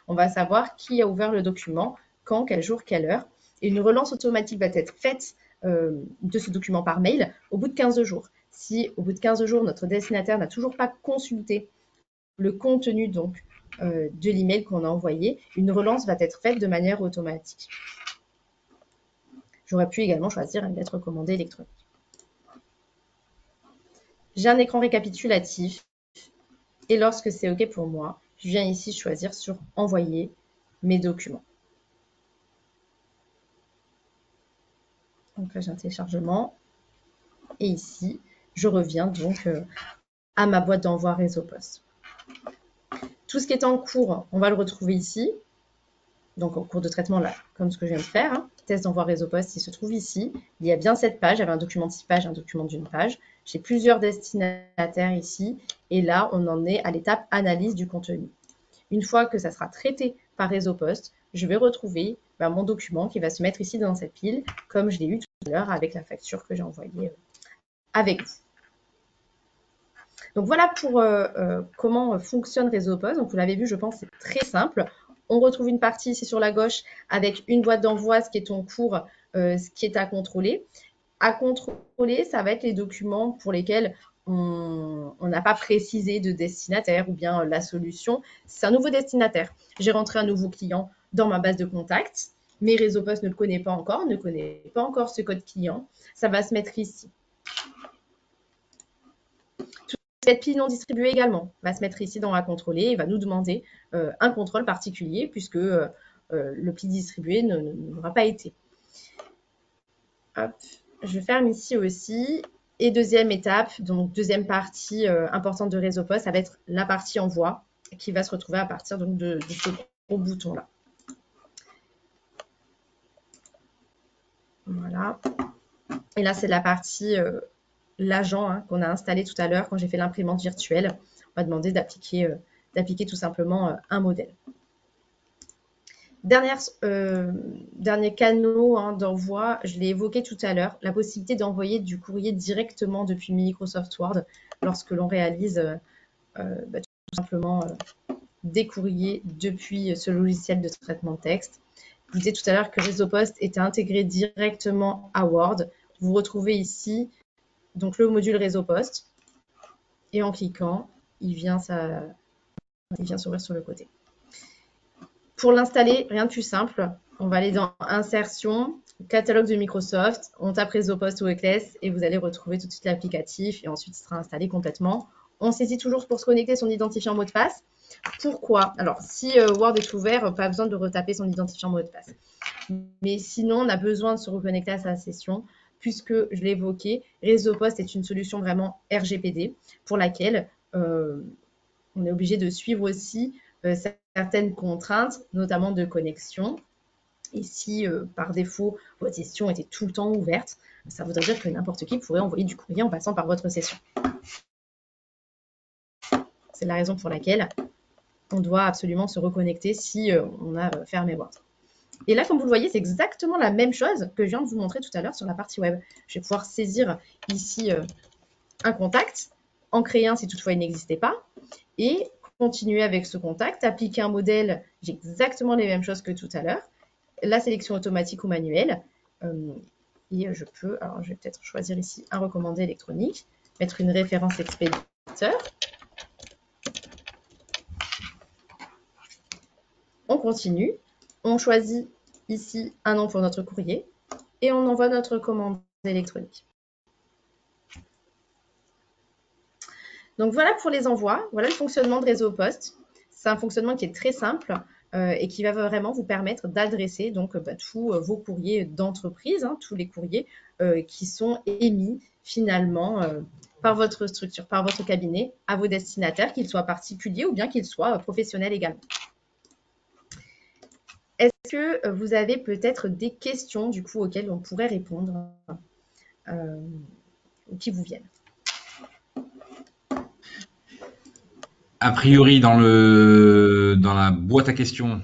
On va savoir qui a ouvert le document, quand, quel jour, quelle heure. Et une relance automatique va être faite de ce document par mail au bout de 15 jours. Si au bout de 15 jours, notre destinataire n'a toujours pas consulté le contenu donc de l'email qu'on a envoyé, une relance va être faite de manière automatique. J'aurais pu également choisir une lettre recommandée électronique. J'ai un écran récapitulatif et lorsque c'est OK pour moi, je viens ici choisir sur envoyer mes documents. Donc là, j'ai un téléchargement et ici, je reviens donc à ma boîte d'envoi réseau poste. Tout ce qui est en cours, on va le retrouver ici. Donc en cours de traitement, là, comme ce que je viens de faire. Hein. Test d'envoi réseau poste, il se trouve ici. Il y a bien cette page. J'avais un document de 6 pages, un document d'une page. J'ai plusieurs destinataires ici. Et là, on en est à l'étape analyse du contenu. Une fois que ça sera traité par réseau poste, je vais retrouver mon document qui va se mettre ici dans cette pile, comme je l'ai eu tout à l'heure avec la facture que j'ai envoyée avec vous. Donc voilà pour comment fonctionne réseau poste. Donc vous l'avez vu, je pense, c'est très simple. On retrouve une partie ici sur la gauche avec une boîte d'envoi, ce qui est en cours, ce qui est à contrôler. À contrôler, ça va être les documents pour lesquels on n'a pas précisé de destinataire ou bien la solution. C'est un nouveau destinataire. J'ai rentré un nouveau client dans ma base de contacts, mais réseau poste ne le connaît pas encore, ne connaît pas encore ce code client. Ça va se mettre ici. Cette pile non distribuée également va se mettre ici dans à contrôler et va nous demander un contrôle particulier puisque le pli distribué n'aura pas été. Hop, je ferme ici aussi. Et deuxième étape, donc deuxième partie importante de réseau poste, ça va être la partie envoi qui va se retrouver à partir donc, de ce gros bouton-là. Voilà. Et là, c'est la partie l'agent qu'on a installé tout à l'heure quand j'ai fait l'imprimante virtuelle. On va demander d'appliquer tout simplement un modèle. Dernier canal d'envoi, je l'ai évoqué tout à l'heure, la possibilité d'envoyer du courrier directement depuis Microsoft Word lorsque l'on réalise tout simplement des courriers depuis ce logiciel de traitement de texte. Je vous disais tout à l'heure que Réseau Poste était intégré directement à Word. Vous retrouvez ici donc le module Réseau Poste et en cliquant, il vient s'ouvrir sur le côté. Pour l'installer, rien de plus simple. On va aller dans Insertion, catalogue de Microsoft, on tape Réseau Poste ou Eclès et vous allez retrouver tout de suite l'applicatif et ensuite il sera installé complètement. On saisit toujours pour se connecter son identifiant mot de passe. Pourquoi? Alors, si Word est ouvert, pas besoin de retaper son identifiant mot de passe. Mais sinon, on a besoin de se reconnecter à sa session puisque, je l'ai évoqué, Réseau Poste est une solution vraiment RGPD pour laquelle on est obligé de suivre aussi certaines contraintes, notamment de connexion. Et si, par défaut, votre session était tout le temps ouverte, ça voudrait dire que n'importe qui pourrait envoyer du courrier en passant par votre session. C'est la raison pour laquelle on doit absolument se reconnecter si on a fermé Word. Et là, comme vous le voyez, c'est exactement la même chose que je viens de vous montrer tout à l'heure sur la partie web. Je vais pouvoir saisir ici un contact, en créer un si toutefois il n'existait pas, et continuer avec ce contact, appliquer un modèle, j'ai exactement les mêmes choses que tout à l'heure, la sélection automatique ou manuelle, et je peux, alors je vais peut-être choisir ici un recommandé électronique, mettre une référence expéditeur. On continue, on choisit ici un nom pour notre courrier et on envoie notre commande électronique. Donc voilà pour les envois, voilà le fonctionnement de Réseau Poste. C'est un fonctionnement qui est très simple et qui va vraiment vous permettre d'adresser donc tous vos courriers d'entreprise, tous les courriers qui sont émis finalement par votre structure, par votre cabinet à vos destinataires, qu'ils soient particuliers ou bien qu'ils soient professionnels également. Est-ce que vous avez peut-être des questions du coup auxquelles on pourrait répondre ou qui vous viennent?
A priori, dans la boîte à questions,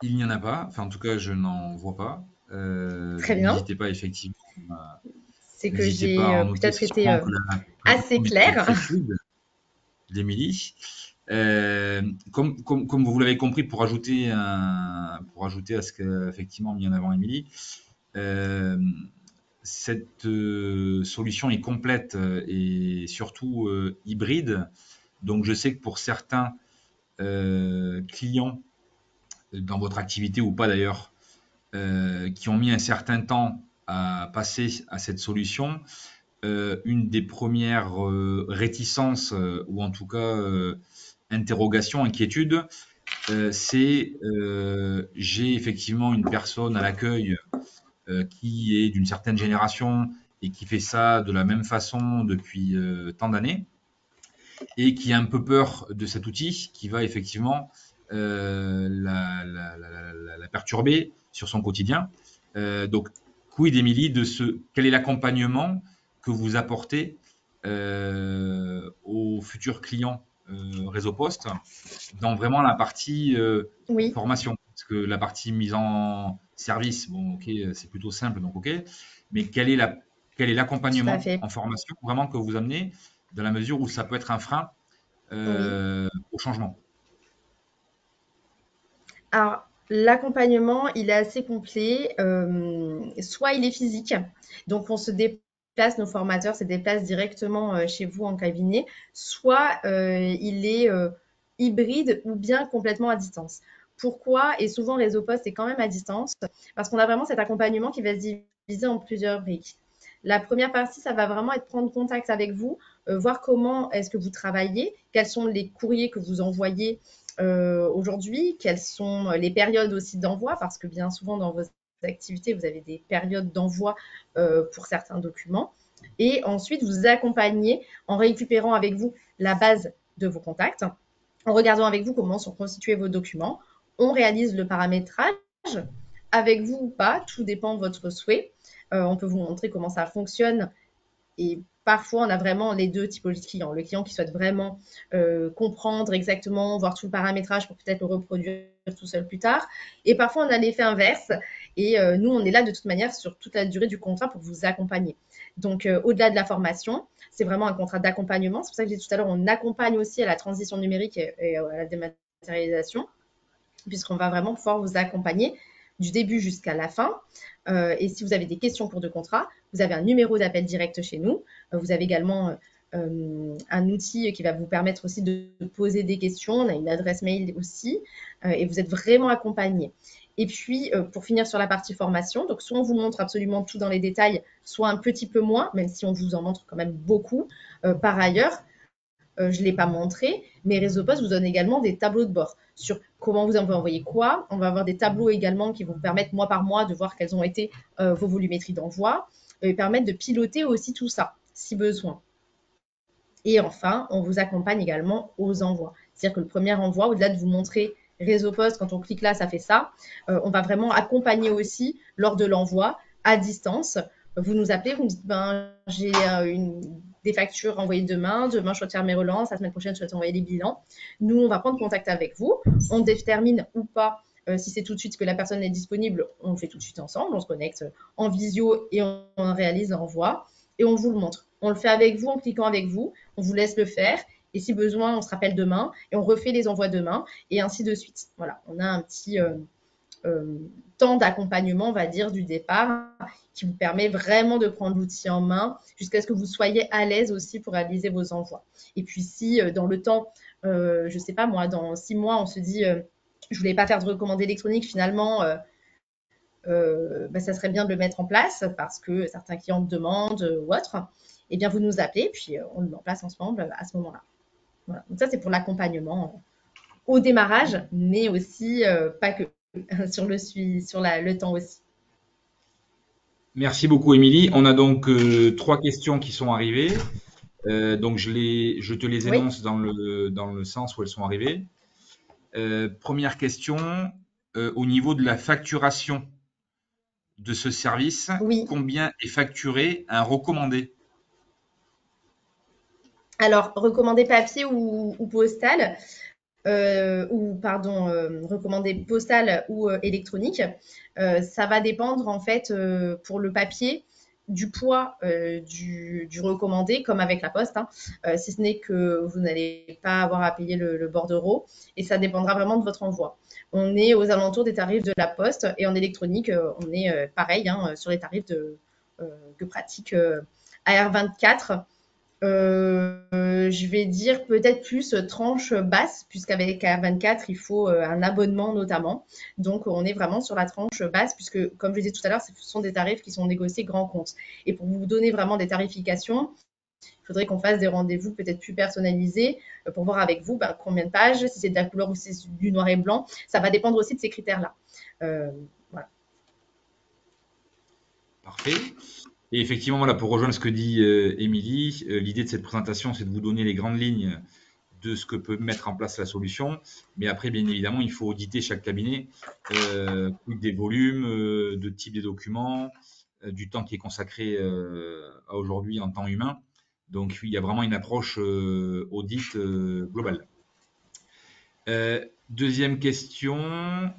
il n'y en a pas. Enfin, en tout cas, je n'en vois pas.
Très
Donc,
bien.
n'hésitez pas, effectivement,
C'est que
n'hésitez pas
j'ai
à en noter.
peut-être
C'est
été
sûrement que la
assez
plateforme est
claire.
très fluide d'Émilie. Comme vous l'avez compris, pour ajouter à ce qu'a effectivement mis en avant Émilie, euh, cette solution est complète et surtout hybride. Donc, je sais que pour certains clients, dans votre activité ou pas d'ailleurs, qui ont mis un certain temps à passer à cette solution, une des premières réticences ou en tout cas interrogations, inquiétudes, c'est j'ai effectivement une personne à l'accueil qui est d'une certaine génération et qui fait ça de la même façon depuis tant d'années et qui a un peu peur de cet outil qui va effectivement la perturber sur son quotidien. Donc, quid, Émilie, quel est l'accompagnement que vous apportez aux futurs clients Réseau Poste dans vraiment la partie
Oui,
formation? Parce que la partie mise en service, bon, ok, c'est plutôt simple, donc ok. Mais quel est
tout à
l'accompagnement
fait.
en formation vraiment que vous amenez dans la mesure où ça peut être un frein
Oui.
au changement?
Alors, l'accompagnement, il est assez complet. Soit il est physique, donc on se déplace, nos formateurs se déplacent directement chez vous en cabinet, soit il est hybride ou bien complètement à distance. Pourquoi? Et souvent, Réseau Poste est quand même à distance, parce qu'on a vraiment cet accompagnement qui va se diviser en plusieurs briques. La première partie, ça va vraiment être prendre contact avec vous, voir comment est-ce que vous travaillez, quels sont les courriers que vous envoyez aujourd'hui, quelles sont les périodes aussi d'envoi, parce que bien souvent dans vos activités, vous avez des périodes d'envoi pour certains documents. Et ensuite, vous accompagnez en récupérant avec vous la base de vos contacts, en regardant avec vous comment sont constitués vos documents. On réalise le paramétrage avec vous ou pas, tout dépend de votre souhait. On peut vous montrer comment ça fonctionne et parfois, on a vraiment les deux typologies de clients. Le client qui souhaite vraiment comprendre exactement, voir tout le paramétrage pour peut-être le reproduire tout seul plus tard. Et parfois, on a l'effet inverse. Et nous, on est là de toute manière sur toute la durée du contrat pour vous accompagner. Donc, au-delà de la formation, c'est vraiment un contrat d'accompagnement. C'est pour ça que j'ai dit tout à l'heure, on accompagne aussi à la transition numérique et à la dématérialisation, puisqu'on va vraiment pouvoir vous accompagner du début jusqu'à la fin. Et si vous avez des questions pour de contrat, vous avez un numéro d'appel direct chez nous. Vous avez également un outil qui va vous permettre aussi de poser des questions. On a une adresse mail aussi. Et vous êtes vraiment accompagné. Et puis, pour finir sur la partie formation, donc soit on vous montre absolument tout dans les détails, soit un petit peu moins, même si on vous en montre quand même beaucoup. Par ailleurs, je ne l'ai pas montré, mais Réseau Post vous donne également des tableaux de bord sur comment vous envoyer quoi. On va avoir des tableaux également qui vont vous permettre mois par mois de voir quelles ont été vos volumétries d'envoi et permettre de piloter aussi tout ça si besoin. Et enfin, on vous accompagne également aux envois. C'est-à-dire que le premier envoi, au-delà de vous montrer Réseau Post, quand on clique là, ça fait ça, on va vraiment accompagner aussi lors de l'envoi à distance. Vous nous appelez, vous me dites, ben, j'ai des factures envoyées demain, je souhaite faire mes relances, la semaine prochaine, je souhaite envoyer les bilans. Nous, on va prendre contact avec vous, on détermine ou pas si c'est tout de suite que la personne est disponible, on le fait tout de suite ensemble, on se connecte en visio et on réalise l'envoi et on vous le montre. On le fait avec vous en cliquant avec vous, on vous laisse le faire et si besoin, on se rappelle demain et on refait les envois demain et ainsi de suite. Voilà, on a un petit temps d'accompagnement, on va dire, du départ qui vous permet vraiment de prendre l'outil en main jusqu'à ce que vous soyez à l'aise aussi pour réaliser vos envois. Et puis si dans le temps, je ne sais pas moi, dans 6 mois, on se dit je ne voulais pas faire de recommandé électronique, finalement, ça serait bien de le mettre en place parce que certains clients demandent ou autre, eh bien vous nous appelez, puis on le met en place ensemble à ce moment-là. Voilà. Donc ça, c'est pour l'accompagnement au démarrage, mais aussi pas que sur le temps aussi.
Merci beaucoup, Émilie. On a donc 3 questions qui sont arrivées. Donc, je te les
Oui,
énonce dans le sens où elles sont arrivées. Première question, au niveau de la facturation de ce service,
oui.
combien est facturé un recommandé?
Alors, recommander papier ou postal, recommander postal ou électronique, ça va dépendre en fait pour le papier du poids du recommandé, comme avec la poste, hein, si ce n'est que vous n'allez pas avoir à payer le bordereau, et ça dépendra vraiment de votre envoi. On est aux alentours des tarifs de la poste, et en électronique, on est pareil hein, sur les tarifs que pratique AR24. Je vais dire peut-être plus tranche basse, puisqu'avec A24, il faut un abonnement notamment. Donc, on est vraiment sur la tranche basse, puisque, comme je le disais tout à l'heure, ce sont des tarifs qui sont négociés grand compte. Et pour vous donner vraiment des tarifications, il faudrait qu'on fasse des rendez-vous peut-être plus personnalisés pour voir avec vous combien de pages, si c'est de la couleur ou si c'est du noir et blanc. Ça va dépendre aussi de ces critères-là. Voilà.
Parfait. Et effectivement, voilà, pour rejoindre ce que dit Émilie, l'idée de cette présentation, c'est de vous donner les grandes lignes de ce que peut mettre en place la solution. Mais après, bien évidemment, il faut auditer chaque cabinet, des volumes, de type des documents, du temps qui est consacré à aujourd'hui en temps humain. Donc, il y a vraiment une approche audit globale. Deuxième question,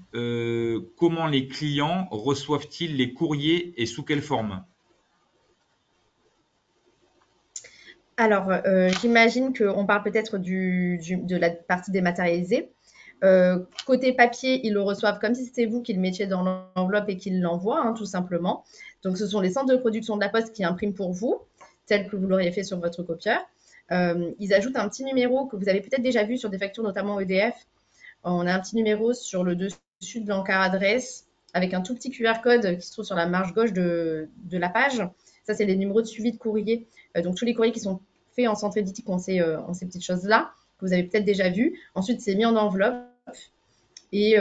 comment les clients reçoivent-ils les courriers et sous quelle forme?
Alors, j'imagine qu'on parle peut-être de la partie dématérialisée. Côté papier, ils le reçoivent comme si c'était vous qui le mettiez dans l'enveloppe et qu'ils l'envoient, hein, tout simplement. Donc, ce sont les centres de production de la Poste qui impriment pour vous, tel que vous l'auriez fait sur votre copieur. Ils ajoutent un petit numéro que vous avez peut-être déjà vu sur des factures, notamment EDF. On a un petit numéro sur le dessus de l'encart adresse avec un tout petit QR code qui se trouve sur la marge gauche de la page. Ça, c'est les numéros de suivi de courrier. Donc, tous les courriers qui sont faits en centre éditique ont ces petites choses-là que vous avez peut-être déjà vues. Ensuite, c'est mis en enveloppe. Et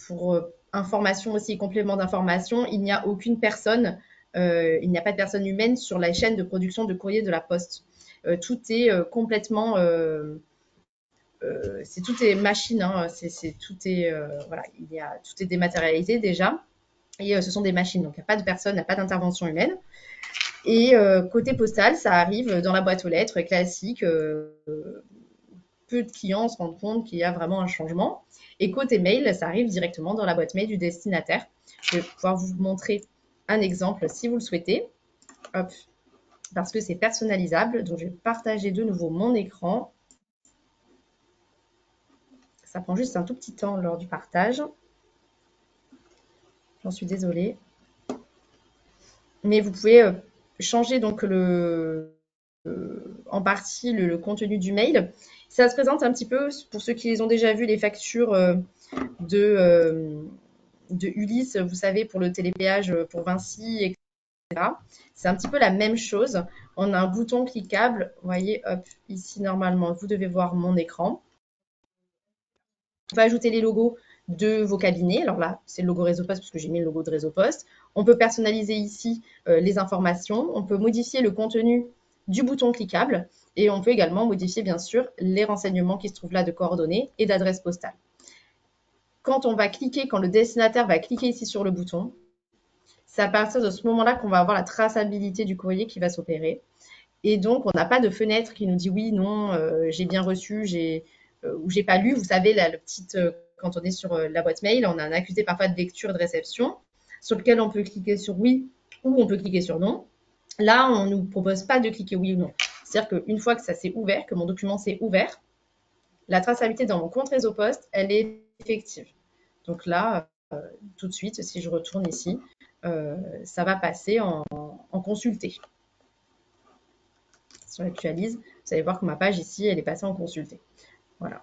pour information aussi, complément d'information, il n'y a aucune personne, il n'y a pas de personne humaine sur la chaîne de production de courrier de la Poste. Tout est complètement tout est machine, hein, tout est voilà, tout est dématérialisé déjà, et ce sont des machines, donc il n'y a pas de personne, il n'y a pas d'intervention humaine. Et côté postal, ça arrive dans la boîte aux lettres classique. Peu de clients se rendent compte qu'il y a vraiment un changement. Et côté mail, ça arrive directement dans la boîte mail du destinataire. Je vais pouvoir vous montrer un exemple si vous le souhaitez. Hop, parce que c'est personnalisable. Donc, je vais partager de nouveau mon écran. Ça prend juste un tout petit temps lors du partage. J'en suis désolée. Mais vous pouvez changer donc en partie le contenu du mail. Ça se présente un petit peu, pour ceux qui les ont déjà vus, les factures de Ulysse, vous savez, pour le télépéage pour Vinci, etc. C'est un petit peu la même chose. On a un bouton cliquable. Vous voyez, hop, ici, normalement, vous devez voir mon écran. On peut ajouter les logos de vos cabinets. Alors là, c'est le logo Réseau Poste parce que j'ai mis le logo de Réseau Poste. On peut personnaliser ici les informations. On peut modifier le contenu du bouton cliquable et on peut également modifier, bien sûr, les renseignements qui se trouvent là de coordonnées et d'adresse postale. Quand on va cliquer, quand le destinataire va cliquer ici sur le bouton, c'est à partir de ce moment-là qu'on va avoir la traçabilité du courrier qui va s'opérer. Et donc, on n'a pas de fenêtre qui nous dit oui, non, j'ai bien reçu, ou j'ai pas lu. Vous savez, là, quand on est sur la boîte mail, on a un accusé parfois de lecture et de réception sur lequel on peut cliquer sur oui ou on peut cliquer sur non. Là, on ne nous propose pas de cliquer oui ou non. C'est-à-dire qu'une fois que ça s'est ouvert, que mon document s'est ouvert, la traçabilité dans mon compte Réseau Poste, elle est effective. Donc là, tout de suite, si je retourne ici, ça va passer en consulté. Si on actualise, vous allez voir que ma page ici, elle est passée en consulté. Voilà.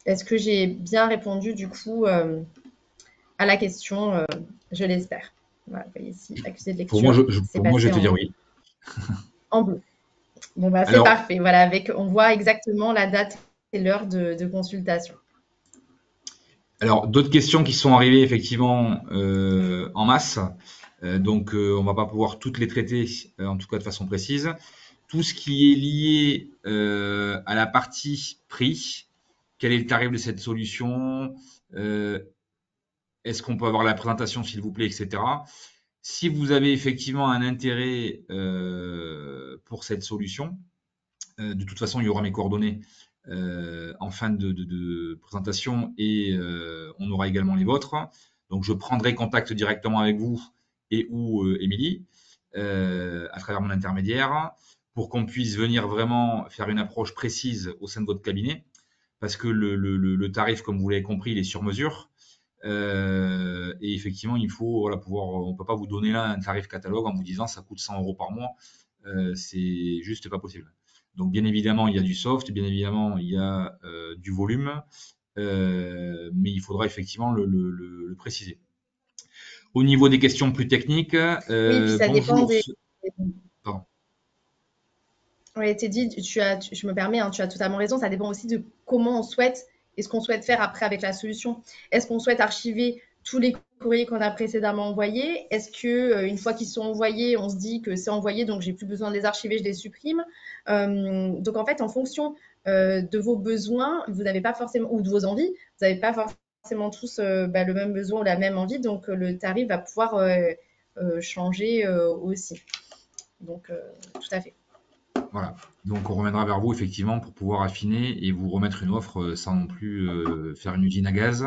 Est-ce que j'ai bien répondu du coup à la question? Je l'espère. Voilà, vous voyez ici, accusé de lecture.
Pour moi, je vais te dire oui.
En bleu. Bon, bah, c'est parfait. Voilà, on voit exactement la date et l'heure de consultation.
Alors, d'autres questions qui sont arrivées effectivement en masse. Donc, on ne va pas pouvoir toutes les traiter, en tout cas de façon précise. Tout ce qui est lié à la partie prix, quel est le tarif de cette solution, est-ce qu'on peut avoir la présentation s'il vous plaît, etc. Si vous avez effectivement un intérêt pour cette solution, De toute façon, il y aura mes coordonnées en fin de présentation et on aura également les vôtres. Donc, je prendrai contact directement avec vous et ou Émilie à travers mon intermédiaire pour qu'on puisse venir vraiment faire une approche précise au sein de votre cabinet parce que le tarif, comme vous l'avez compris, il est sur mesure. Et effectivement, il faut pouvoir, on ne peut pas vous donner là un tarif catalogue en vous disant ça coûte 100 € par mois. C'est juste pas possible. Donc, bien évidemment, il y a du soft, bien évidemment, il y a du volume, mais il faudra effectivement le préciser. Au niveau des questions plus techniques,
Oui, puis ça dépend
bonjour.
des.
Pardon.
Oui, Teddy, je me permets, hein, tu as totalement raison. Ça dépend aussi de comment on souhaite et ce qu'on souhaite faire après avec la solution. Est-ce qu'on souhaite archiver tous les courriers qu'on a précédemment envoyés? Est-ce que une fois qu'ils sont envoyés, on se dit que c'est envoyé, donc j'ai plus besoin de les archiver, je les supprime? Donc en fait, en fonction de vos besoins, vous n'avez pas forcément, ou de vos envies, vous n'avez pas forcément tous le même besoin ou la même envie, donc le tarif va pouvoir changer aussi. Donc tout à fait.
Voilà. Donc, on reviendra vers vous effectivement pour pouvoir affiner et vous remettre une offre sans non plus faire une usine à gaz.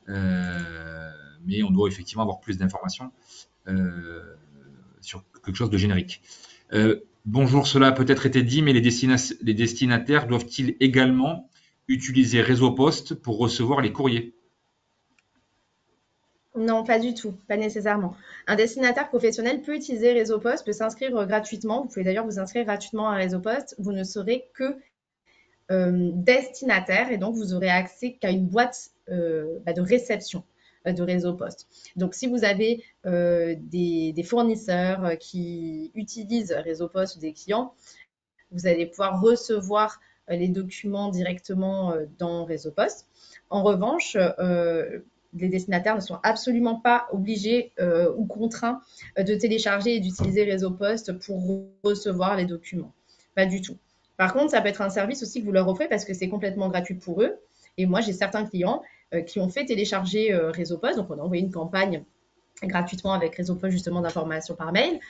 Mais on doit effectivement avoir plus d'informations sur quelque chose de générique. Bonjour, cela a peut-être été dit, mais les destinataires doivent-ils également utiliser Réseau Poste pour recevoir les courriers?
Non, pas du tout, pas nécessairement. Un destinataire professionnel peut utiliser Réseau Post, peut s'inscrire gratuitement. Vous pouvez d'ailleurs vous inscrire gratuitement à Réseau Post. Vous ne serez que destinataire et donc vous aurez accès qu'à une boîte de réception de Réseau Post. Donc si vous avez des fournisseurs qui utilisent Réseau Post ou des clients, vous allez pouvoir recevoir les documents directement dans Réseau Post. En revanche, les destinataires ne sont absolument pas obligés ou contraints de télécharger et d'utiliser Réseau Post pour recevoir les documents. Pas du tout. Par contre, ça peut être un service aussi que vous leur offrez parce que c'est complètement gratuit pour eux. Et moi, j'ai certains clients qui ont fait télécharger Réseau Post. Donc, on a envoyé une campagne gratuitement avec Réseau Post justement d'information par mail,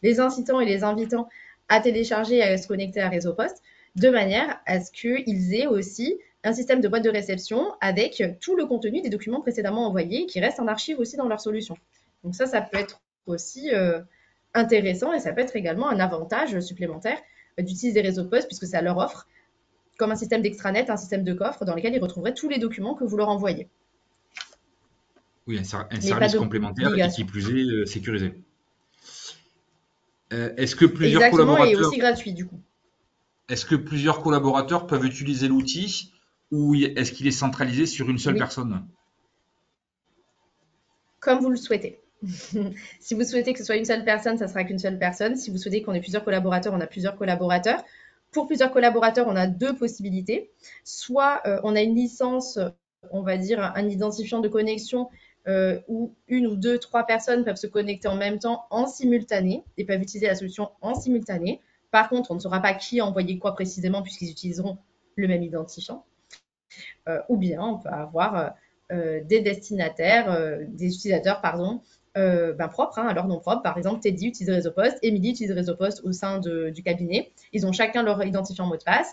les incitant et les invitant à télécharger et à se connecter à Réseau Post de manière à ce qu'ils aient aussi un système de boîte de réception avec tout le contenu des documents précédemment envoyés qui reste en archive aussi dans leur solution. Donc ça peut être aussi intéressant et ça peut être également un avantage supplémentaire d'utiliser Réseau Post puisque ça leur offre comme un système d'extranet, un système de coffre dans lequel ils retrouveraient tous les documents que vous leur envoyez.
Oui, un
Mais pas
service complémentaire et qui
d'obligation.
plus est sécurisé. Est-ce que plusieurs
Exactement, et
collaborateurs
aussi gratuit du coup.
Est-ce que plusieurs collaborateurs peuvent utiliser l'outil ou est-ce qu'il est centralisé sur une seule
Oui,
personne?
comme vous le souhaitez. Si vous souhaitez que ce soit une seule personne, ça sera qu'une seule personne. Si vous souhaitez qu'on ait plusieurs collaborateurs, on a plusieurs collaborateurs. Pour plusieurs collaborateurs, on a deux possibilités. Soit on a une licence, on va dire un identifiant de connexion où une ou deux, trois personnes peuvent se connecter en même temps en simultané et peuvent utiliser la solution en simultané. Par contre, on ne saura pas qui a envoyé quoi précisément puisqu'ils utiliseront le même identifiant. Ou bien on peut avoir des destinataires, des utilisateurs, pardon, propres, à leur nom propre. Par exemple, Teddy utilise Réseau Post, Émilie utilise Réseau Post au sein du cabinet. Ils ont chacun leur identifiant mot de passe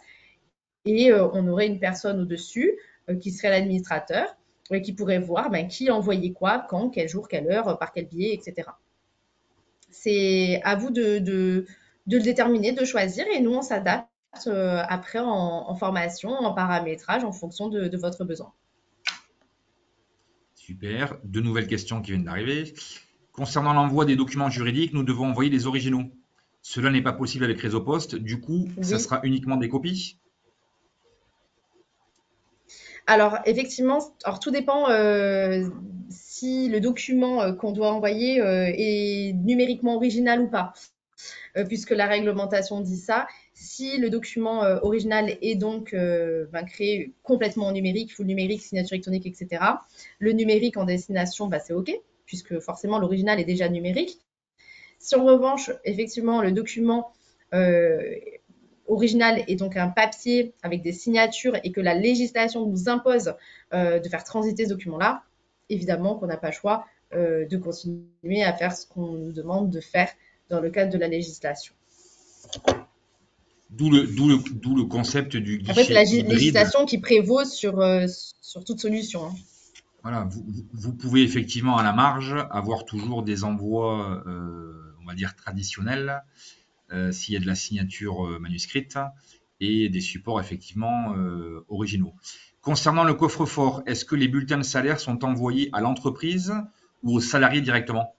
et on aurait une personne au-dessus qui serait l'administrateur et qui pourrait voir qui a envoyé quoi, quand, quel jour, quelle heure, par quel biais, etc. C'est à vous de le déterminer, de choisir et nous, on s'adapte après en formation, en paramétrage en fonction de votre besoin.
Super. De nouvelles questions qui viennent d'arriver. Concernant l'envoi des documents juridiques, nous devons envoyer les originaux. Cela n'est pas possible avec Réseau Post. Du coup, ça
Oui.
sera uniquement des copies?
Alors, effectivement, tout dépend si le document qu'on doit envoyer est numériquement original ou pas. Puisque la réglementation dit ça. Si le document original est donc créé complètement en numérique, full numérique, signature électronique, etc., le numérique en destination, c'est OK, puisque forcément l'original est déjà numérique. Si en revanche, effectivement, le document original est donc un papier avec des signatures et que la législation nous impose de faire transiter ce document-là, évidemment qu'on n'a pas le choix de continuer à faire ce qu'on nous demande de faire dans le cadre de la législation.
D'où le concept du
Après, c'est la
guichet hybride.
législation qui prévaut sur toute solution, hein.
Voilà, vous pouvez effectivement à la marge avoir toujours des envois, on va dire traditionnels, s'il y a de la signature manuscrite et des supports effectivement originaux. Concernant le coffre-fort, est-ce que les bulletins de salaire sont envoyés à l'entreprise ou aux salariés directement?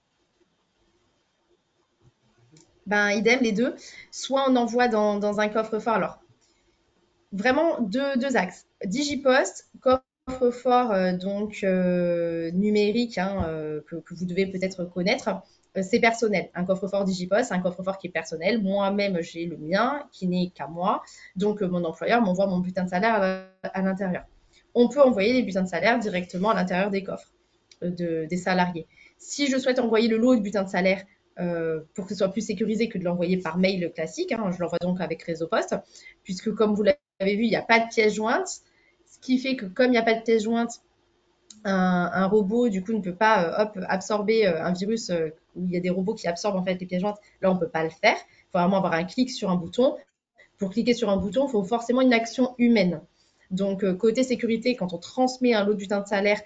Ben, idem, les deux. Soit on envoie dans un coffre-fort. Alors, vraiment deux axes. Digipost, coffre-fort numérique, hein, que vous devez peut-être connaître. C'est personnel. Un coffre-fort Digipost, c'est un coffre-fort qui est personnel. Moi-même, j'ai le mien, qui n'est qu'à moi. Donc, mon employeur m'envoie mon bulletin de salaire à l'intérieur. On peut envoyer les bulletins de salaire directement à l'intérieur des coffres des salariés. Si je souhaite envoyer le lot de bulletins de salaire pour que ce soit plus sécurisé que de l'envoyer par mail classique, hein, je l'envoie donc avec Réseau Poste, puisque comme vous l'avez vu, il n'y a pas de pièce jointe, ce qui fait que comme il n'y a pas de pièce jointe, un robot du coup ne peut pas absorber un virus où il y a des robots qui absorbent en fait les pièces jointes. Là, on ne peut pas le faire. Il faut vraiment avoir un clic sur un bouton. Pour cliquer sur un bouton, il faut forcément une action humaine. Donc, côté sécurité, quand on transmet un lot de bulletin de salaire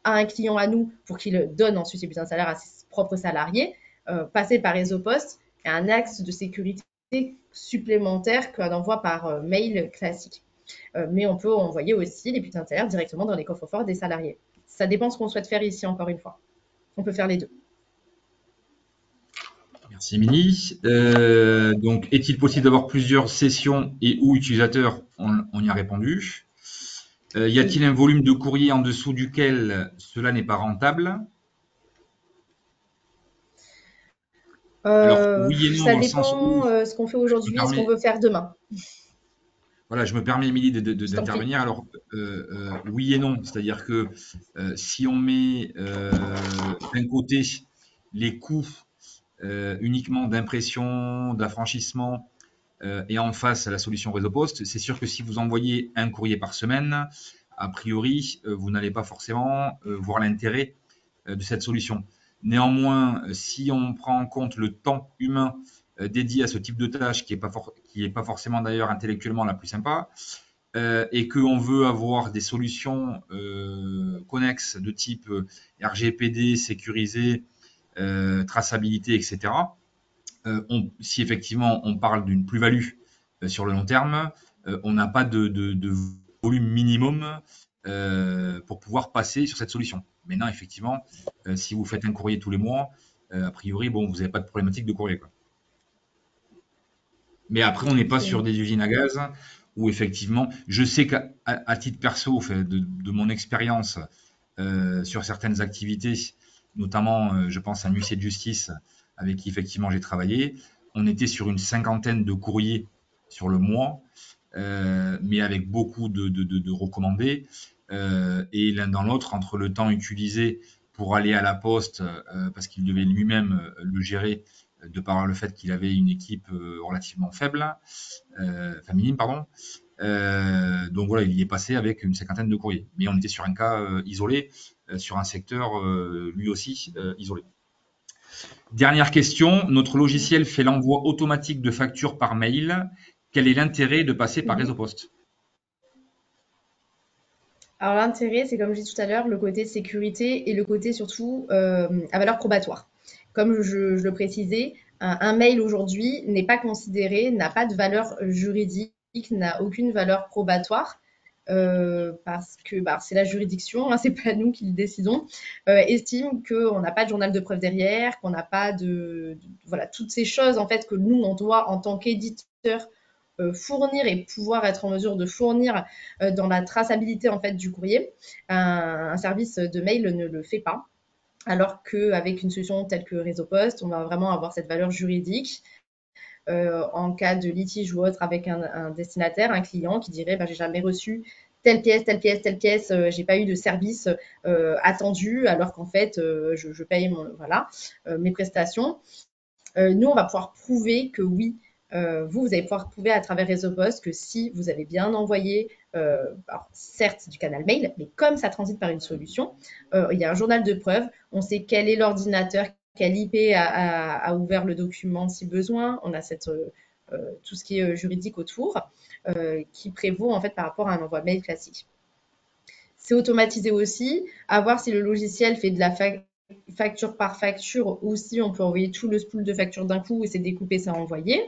à un client à nous pour qu'il donne ensuite ses bulletins de salaire à ses propres salariés, passer par Réseau Poste est un axe de sécurité supplémentaire qu'on envoie par mail classique. Mais on peut envoyer aussi les bulletins de salaire directement dans les coffres forts des salariés. Ça dépend ce qu'on souhaite faire ici, encore une fois. On peut faire les deux.
Merci Émilie. Donc, est-il possible d'avoir plusieurs sessions et ou utilisateurs? On y a répondu. Y a-t-il un volume de courrier en dessous duquel cela n'est pas rentable? Alors, oui et non,
Ça
dans le sens où,
dépend ce qu'on fait
je me
aujourd'hui et ce qu'on
permets,
veut faire demain.
voilà, je me permets, Émilie,
Je t'en prie.
d'intervenir. Alors, oui et non, c'est-à-dire que si on met d'un côté les coûts uniquement d'impression, d'affranchissement, et en face la solution réseau poste, c'est sûr que si vous envoyez un courrier par semaine, a priori, vous n'allez pas forcément voir l'intérêt de cette solution. Néanmoins, si on prend en compte le temps humain dédié à ce type de tâche, qui est pas forcément d'ailleurs intellectuellement la plus sympa, et qu'on veut avoir des solutions connexes de type RGPD, sécurisé, traçabilité, etc. Si effectivement on parle d'une plus-value sur le long terme, on n'a pas de volume minimum pour pouvoir passer sur cette solution. Maintenant, effectivement, si vous faites un courrier tous les mois, a priori, bon, vous n'avez pas de problématique de courrier, quoi. Mais après, on n'est pas sur
Absolument.
des usines à gaz où effectivement, je sais qu'à titre perso, de mon expérience sur certaines activités, notamment, je pense à un huissier de justice avec qui effectivement j'ai travaillé, on était sur une cinquantaine de courriers sur le mois, mais avec beaucoup de recommandés. Et l'un dans l'autre, entre le temps utilisé pour aller à la poste, parce qu'il devait lui-même le gérer, de par le fait qu'il avait une équipe relativement faible, féminine, pardon. Donc voilà, il y est passé avec une cinquantaine de courriers. Mais on était sur un cas isolé, sur un secteur lui aussi isolé. Dernière question, notre logiciel fait l'envoi automatique de factures par mail. Quel est l'intérêt de passer par
Mhm.
Réseau Poste?
Alors l'intérêt, c'est comme je dis tout à l'heure, le côté sécurité et le côté surtout à valeur probatoire. Comme je le précisais, un mail aujourd'hui n'est pas considéré, n'a pas de valeur juridique, n'a aucune valeur probatoire. Parce que c'est la juridiction, hein, c'est pas nous qui le décidons, estime qu'on n'a pas de journal de preuve derrière, qu'on n'a pas voilà, toutes ces choses en fait que nous on doit en tant qu'éditeur fournir et pouvoir être en mesure de fournir dans la traçabilité en fait du courrier. Un service de mail ne le fait pas. Alors qu'avec une solution telle que Réseau Poste, on va vraiment avoir cette valeur juridique en cas de litige ou autre avec un destinataire, un client qui dirait j'ai jamais reçu telle pièce, telle pièce, telle pièce, j'ai pas eu de service attendu alors qu'en fait je paye mes prestations. Nous, on va pouvoir prouver que oui, vous allez pouvoir prouver à travers Réseau Poste que si vous avez bien envoyé, alors, certes du canal mail, mais comme ça transite par une solution, il y a un journal de preuve, on sait quel est l'ordinateur, quel IP a ouvert le document si besoin, on a cette tout ce qui est juridique autour, qui prévaut en fait par rapport à un envoi mail classique. C'est automatisé aussi, à voir si le logiciel fait de la facture par facture ou si on peut envoyer tout le spool de factures d'un coup et c'est découpé, c'est envoyé.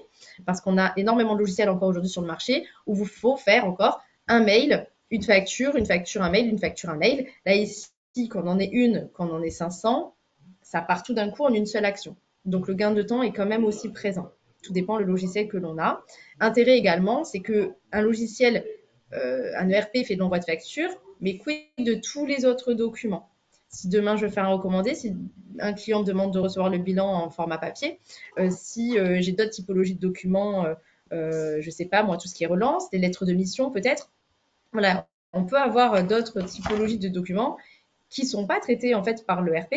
Parce qu'on a énormément de logiciels encore aujourd'hui sur le marché où il faut faire encore un mail, une facture, un mail, une facture, un mail. Là, ici, quand on en est une, quand on en est 500, ça part tout d'un coup en une seule action. Donc, le gain de temps est quand même aussi présent. Tout dépend le logiciel que l'on a. Intérêt également, c'est qu'un logiciel, un ERP fait de l'envoi de facture, mais quid de tous les autres documents? Si demain je fais un recommandé, si un client me demande de recevoir le bilan en format papier, si j'ai d'autres typologies de documents, je ne sais pas, moi, tout ce qui est relance, des lettres de mission peut-être, voilà, on peut avoir d'autres typologies de documents qui ne sont pas traités en fait par l'ERP,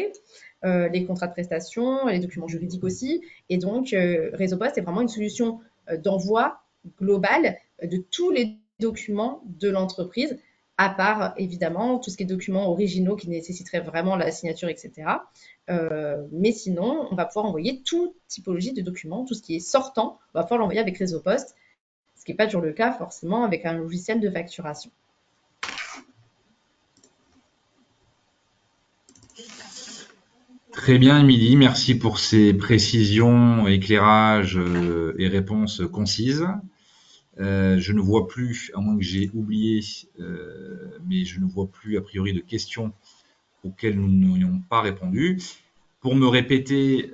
les contrats de prestation, les documents juridiques aussi. Et donc, Réseau Poste est vraiment une solution d'envoi global de tous les documents de l'entreprise, à part évidemment tout ce qui est documents originaux qui nécessiteraient vraiment la signature, etc. Mais sinon, on va pouvoir envoyer toute typologie de documents, tout ce qui est sortant, on va pouvoir l'envoyer avec Réseau Poste, ce qui n'est pas toujours le cas forcément avec un logiciel de facturation.
Très bien, Émilie, merci pour ces précisions, éclairages et réponses concises. Je ne vois plus, à moins que j'ai oublié, mais je ne vois plus a priori de questions auxquelles nous n'aurions pas répondu. Pour me répéter,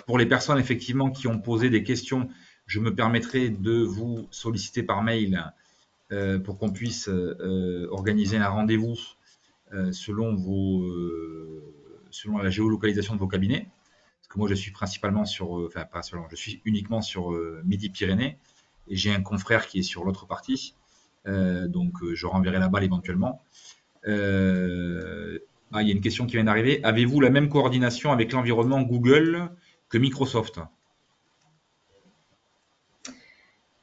pour les personnes effectivement qui ont posé des questions, je me permettrai de vous solliciter par mail pour qu'on puisse organiser un rendez-vous selon la géolocalisation de vos cabinets. Parce que moi, je suis principalement sur, enfin pas seulement, je suis uniquement sur Midi-Pyrénées et j'ai un confrère qui est sur l'autre partie. Donc, je renverrai la balle éventuellement. Il y a une question qui vient d'arriver. Avez-vous la même coordination avec l'environnement Google que Microsoft?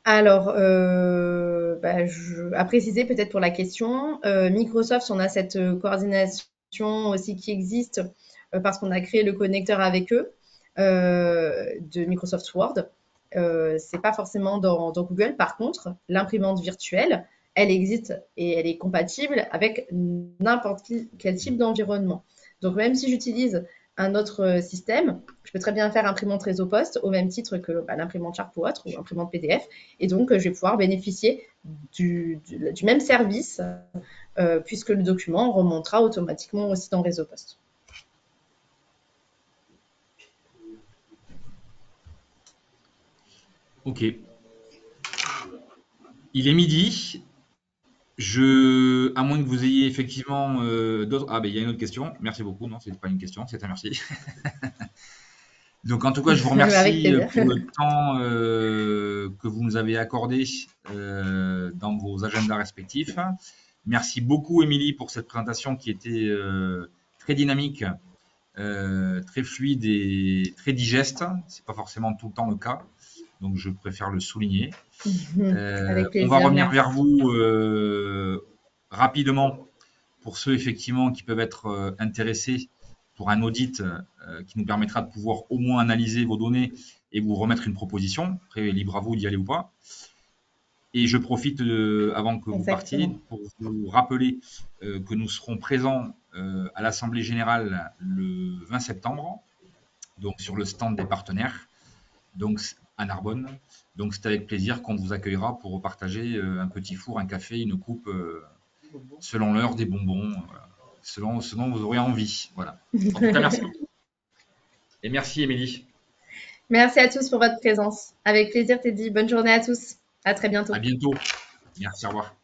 Alors, à préciser peut-être pour la question, Microsoft, on a cette coordination aussi qui existe parce qu'on a créé le connecteur avec eux de Microsoft Word. C'est pas forcément dans Google. Par contre, l'imprimante virtuelle, elle existe et elle est compatible avec n'importe quel type d'environnement. Donc, même si j'utilise un autre système, je peux très bien faire imprimante Réseau Poste au même titre que l'imprimante Sharp ou autre, ou imprimante PDF. Et donc, je vais pouvoir bénéficier du même service puisque le document remontera automatiquement aussi dans Réseau Poste.
Ok. Il est midi. À moins que vous ayez effectivement d'autres. Ah, ben il y a une autre question. Merci beaucoup. Non, c'est pas une question, c'est un merci. Donc, en tout cas, je vous remercie pour le temps que vous nous avez accordé dans vos agendas respectifs. Merci beaucoup, Émilie, pour cette présentation qui était très dynamique, très fluide et très digeste. C'est pas forcément tout le temps le cas, donc je préfère le souligner.
Avec plaisir,
on va revenir
merci.
vers vous rapidement pour ceux effectivement qui peuvent être intéressés pour un audit qui nous permettra de pouvoir au moins analyser vos données et vous remettre une proposition. Après, libre à vous d'y aller ou pas. Et je profite, avant que vous partiez, pour vous rappeler que nous serons présents à l'Assemblée générale le 20 septembre, donc sur le stand des partenaires, donc à Narbonne. Donc c'est avec plaisir qu'on vous accueillera pour partager un petit four, un café, une coupe, selon l'heure, des bonbons, selon ce dont vous aurez envie. Voilà. En tout cas, merci beaucoup. Et merci, Émilie.
Merci à tous pour votre présence. Avec plaisir, Teddy. Bonne journée à tous. À très bientôt.
À bientôt. Merci, au revoir.